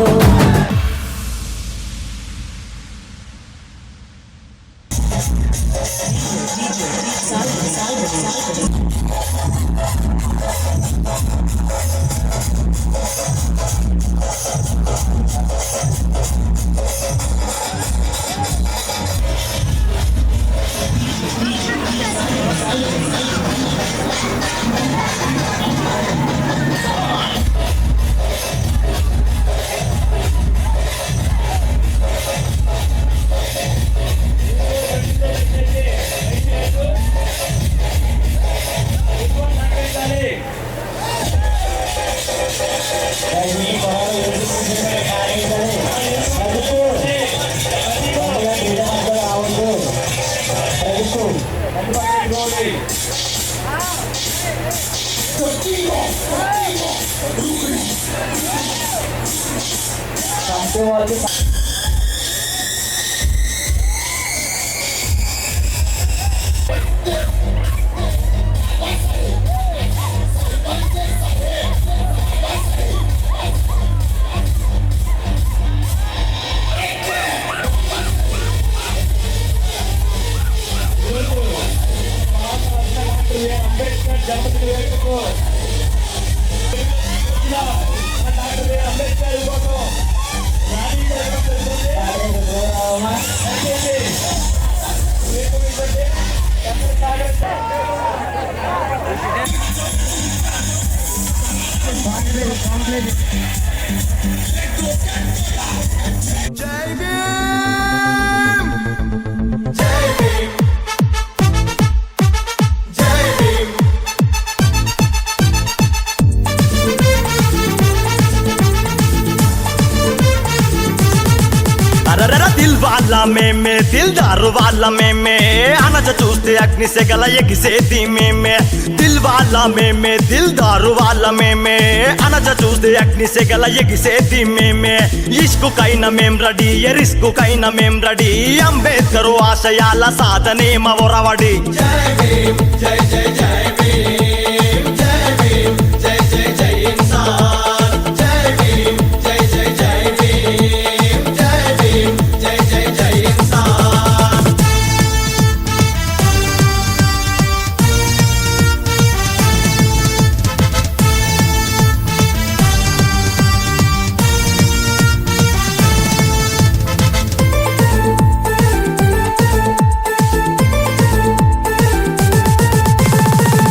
దిల్ వాళ్ళ మేమే దిల్దారు వాళ్ళ మేమే అనజ చూస్తే అగ్ని సెగల ఎగిసేది మేమే దిల్ వాళ్ళ మేమే దిల్దారు వాళ్ళ మేమే అనజ చూస్తే అగ్ని సెగల ఎగిసేది మేమే ఇష్కుకైనా మేం రెడీ ఎరిస్కుకైనా మేం రెడీ అంబేద్కర్ ఆశయాల సాధనే మవరవడి జై భీమ్ జై జై జై భీమ్ జై భీమ్ జై జై జై ఇన్సాన్ జై భీమ్ జై జై జై భీమ్ జై భీమ్ జై జై జై ఇన్సాన్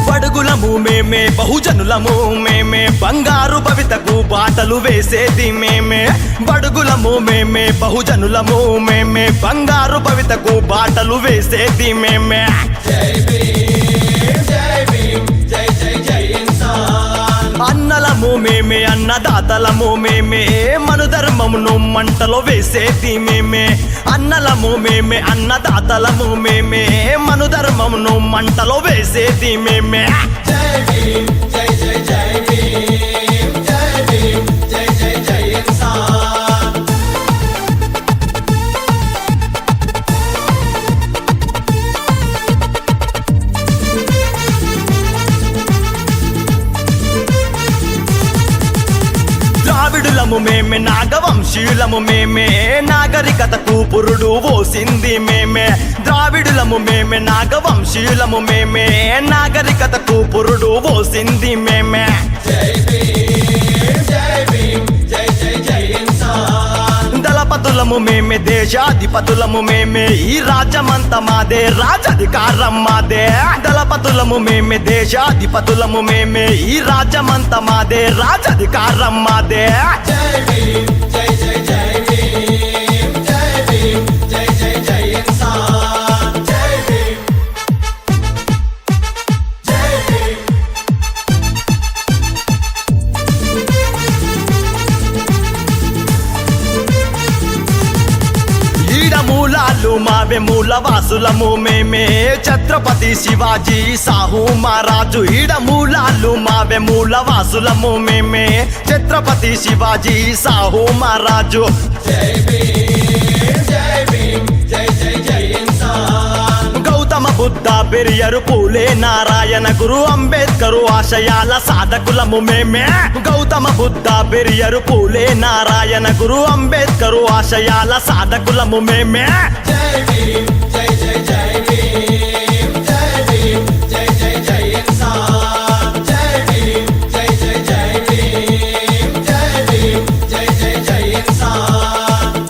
బడుగులము మేమే బహుజనులము మేమే బంగారు భవితకు బాటలు వేసేది మేమే బడుగులము మేమే బహుజనులము మేమే బంగారు భవితకు బాటలు వేసేది మేమే జై భీమ్ జై భీమ్ జై జై జై ఇన్సాన్ అన్నలము మేమే అన్నదాతలము మేమే మను ధర్మమును మంటలో వేసేది మేమే అన్నలము మేమే అన్నదాతలము మేమే మను ధర్మమును మంటలో వేసేది మేమే జై భీమ్ జై జై జై భీమ్ జై భీమ్ జై జై జై ఇన్సాన్ ద్రావిడులము మేమే నాగవంశీయులము మేమే నాగరికతకు పురుడు పోసింది మేమే ద్రావిడులము మేమే నాగవంశీయులము మేమే నాగరికతకు పురుడు పోసింది మేమే జై భీమ్ జై భీమ్ జై జై జై ఇన్సాన్ దళపతులము మేమే దేశాధిపతులము మేమే ఈ రాజ్యమంతా మాదే రాజధికారం మాదే దళపతులము మేమే దేశాధిపతులము మేమే ఈ రాజ్యమంతా మాదే రాజధికారం మాదే జై భీమ్ జై జై జై భీమ్ జై భీమ్ జై జై జై ఇన్సాన్ జై భీమ్ జై భీమ్ ఈడ మూలాలు మావే మూలవాసులము మేమే ఛత్రపతి శివాజీ సాహు మహారాజు ఈడ మూలాలు మావే మూలవాసులము మేమే ఛత్రపతి శివాజీ సాహు మహారాజు జై భీమ్ జై భీమ్ జై జై జై ఇన్సాన్ గౌతమ బుద్ధ పెరియరు పూలే నారాయణ గురు అంబేద్కరు ఆశయాల సాధకులము మేమే గౌతమ బుద్ధ పెరియరు పూలే నారాయణ గురు అంబేద్కరు ఆశయాల సాధకులము మేమే జై భీమ్ జై జై జై భీమ్ జై భీమ్ జై జై జై ఇన్సాన్ జై భీమ్ జై జై జై భీమ్ జై భీమ్ జై జై జై ఇన్సాన్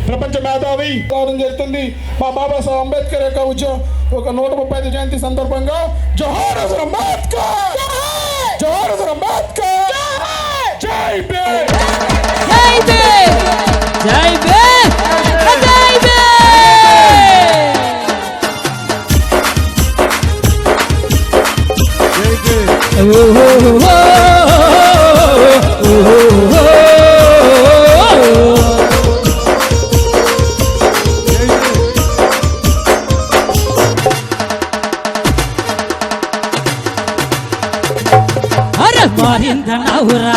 ప్రపంచ మేధావి జరుగుతుంది. మా బాబాసాహెబ్ అంబేద్కర్ యొక్క ఒక 135 జయంతి సందర్భంగా జోహార్ అంబేద్కర్, జోహార్ అంబేద్కర్, జై భీమ్, జై భీమ్, జై భీమ్, జై భీమ్. మారిందనవురా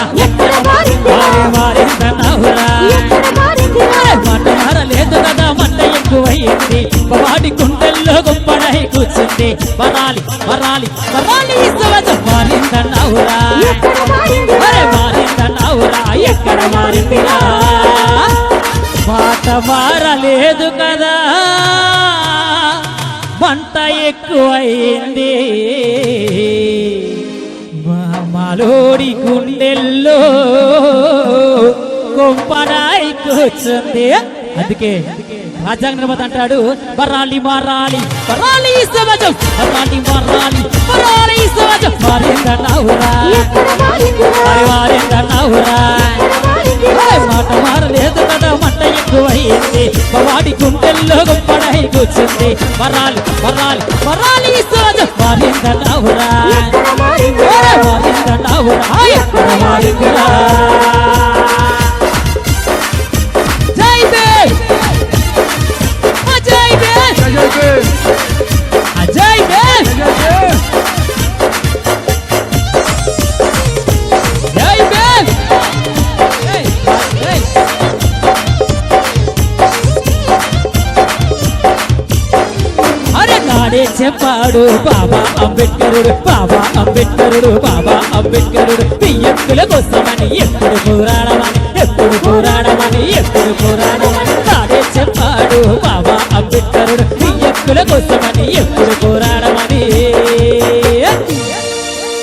మారిందనవురా మాట మారలేదు కదా మంట ఎక్కువయ్యింది వాడి కుండల్లో గుప్పడై కూర్చుంది వరాలి వరాలి వరాలి సవజం మారిందనవురా మారిందనవురా ఎక్కడ మారిందిరా మాట మారలేదు కదా మంట ఎక్కువయ్యింది మాలోడి గుండెల్లో కొంపడాయి కూర్చుంది. అందుకే రాజ్యాంగ నిర్మాత అంటాడు వరాలి మారాలి వరాలి సమాజం వరాలి మారాలి వరాలి సమాజం మారిందనవురా మారిందనవురా మాట మారలేదు కదా మంట ఎక్కువైంది వాడి గుండెల్లో గొప్పడై కూర్చుంది వరాలి వరాలి వరాలి సమాజం మారిందనవురా మారిందనవురా ఎక్కడ మారిందిరా జై భీమ్ జై భీమ్ జై భీమ్ జై భీమ్. అరే నాడే చెప్పాడు బాబా అంబేద్కరుడు బాబా అంబేద్కరుడు బాబా అంబేద్కరుడు బియ్యక్కుల కోసమని ఎప్పుడు పోరాడమని ఎప్పుడు పోరాడమని ఎప్పుడు పోరాడమని నాడే చెప్పాడు బాబా అంబేద్కరుడు బియ్యక్కుల కోసమని ఎప్పుడు పోరాడమని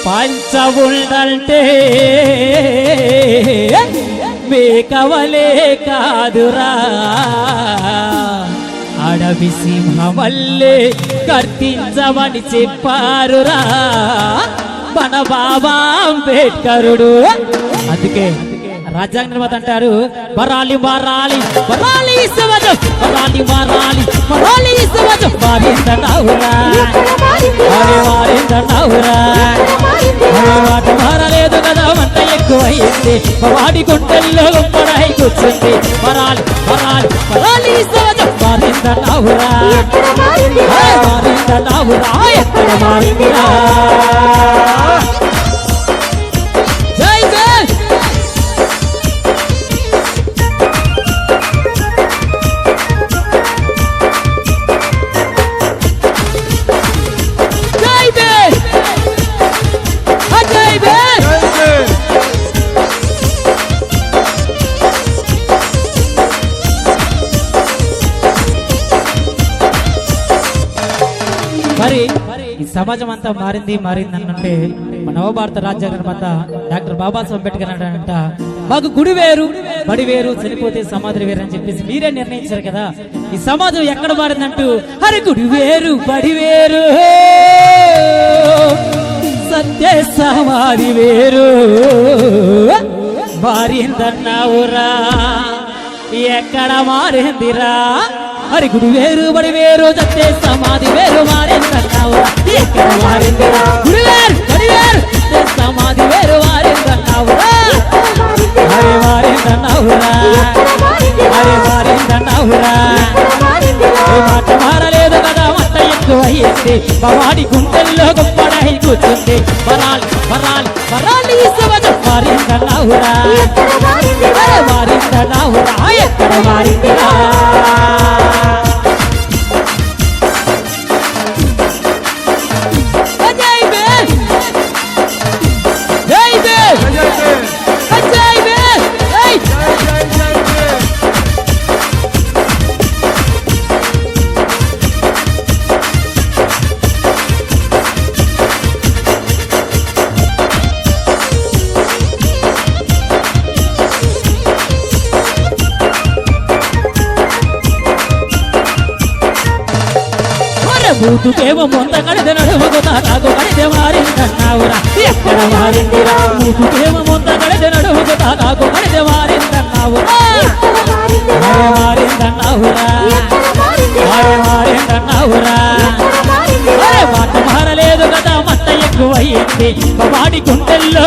పంచవుండంటే మేకవలే కాదురా అడవి సింహమల్లే కర్తించమని చెప్పారురా మన బాబా అంబేద్కరుడు. అందుకే రాజ్యాంగ నిర్మాత అంటారు వరాలి మారాలి వరాలి సమాజం వరాలి మారాలి వరాలి సమాజం మారిందనవురా మారిందనవురా మాట మారలేదు కదా మంట ఎక్కువైంది వాడి గుండెల్లో గొప్పడై కూర్చుంది వరాలి వరాలి వరాలి సమాజం మారిందనవురా మారిందనవురా ఎక్కడ మారిందిరా సమాజం అంతా మారింది అనంటే మన నవభారత రాజ్యాంగ నిర్మాత డాక్టర్ బాబాసాహెబ్ అంబేద్కర్ అంట మాకు గుడి వేరు బడి వేరు చనిపోతే సమాధులు వేరు అని చెప్పేసి మీరే నిర్ణయించారు కదా. ఈ సమాజం ఎక్కడ మారిందంటూ అరే గుడి వేరు బడి వేరు సత్య సమాధి వేరు మారిందన్నావురా ఎక్కడ మారిందిరా. అరే గుడి వేరు బడి వేరు సత్య సమాధి వేరు మారిందన్నావురా ఎక్కడ మారిందిరా. గుడి వేరు బడి వేరు సత్య సమాధి వేరు మారిందన్నావురా. అరే మారిందన్నావురా అరే మారిందన్నావురా. మాట మారలేదు కదా మంట ఎక్కువ అయ్యింది వాడి గుండెల్లో గొప్పడై కూర్చుంది. వరాలి ఈ సమాజం మారిందన్నావురా అరే మారిందన్నావురా ఎక్కడ మారిందిరా. మూతుకేమో మొంత కడితే నడుముకు తాకు కడితే మారిందన్నావురా ఎక్కడ మారిందిరా. మూతుకేమో మొంత కడితే నడుముకు తాకు కడితే మారిందన్నావురా. అరే మారిందన్నావురా అరే మారిందన్నావురా. అరే మాట మారలేదు కదా మంట ఎక్కువ అయ్యింది వాడి గుండెల్లో.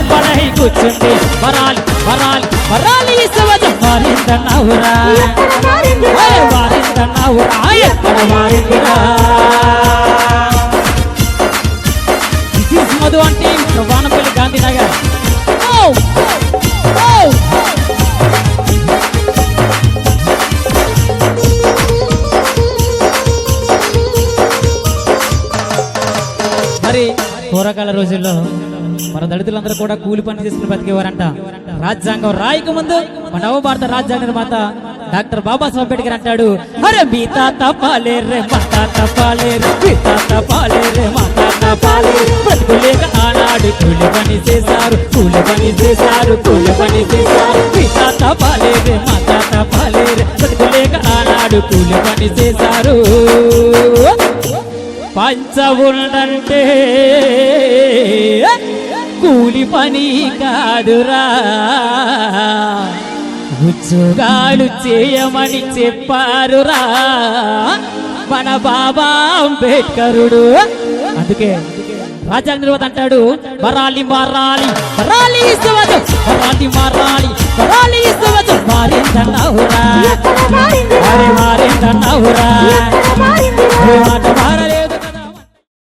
పడై కూర్చుంటే వరాలి వరాలి వరాలి సవజం మారిందన్నావురా మారిందన్నావురా ఎక్కడ మారిందిరా మధు అంటే వానపల్లి గాంధీనగర్ మరి పూర్వకాల రోజుల్లో మన దళితులందరూ కూడా కూలి పని చేసుకుని బతికేవారంట. రాజ్యాంగం రాయక ముందు మన నవభారత రాజ్యాంగ నిర్మాత డాక్టర్ బాబాసాహెబ్ అంబేద్కర్ అంటాడు, అరే మీ తాత పాలేరే మా తాత పాలేరు, మీ తాత పాలేరే మా తాత పాలేరు, బతుకులేక ఆనాడు కూలి పని చేశారు, కూలి పని చేశారు, కూలి పని చేశారు, మీ తాత పాలేరే మా తాత పాలేరు, బతుకులేక ఆనాడు కూలి పని చేశారు. పంచ ఉండంటే కూలి పని కాదురా, ఉద్యోగాలు చేయమని చెప్పారురా మన బాబా అంబేద్కరుడు. అందుకే రాజ్యాంగ నిర్మాత అంటాడు, మరాలి మరాలి మరాలి సవజం మరాలి మరాలి మరాలి సవజం మారిందన్నావురా, అరే మారిందన్నావురా మాట మార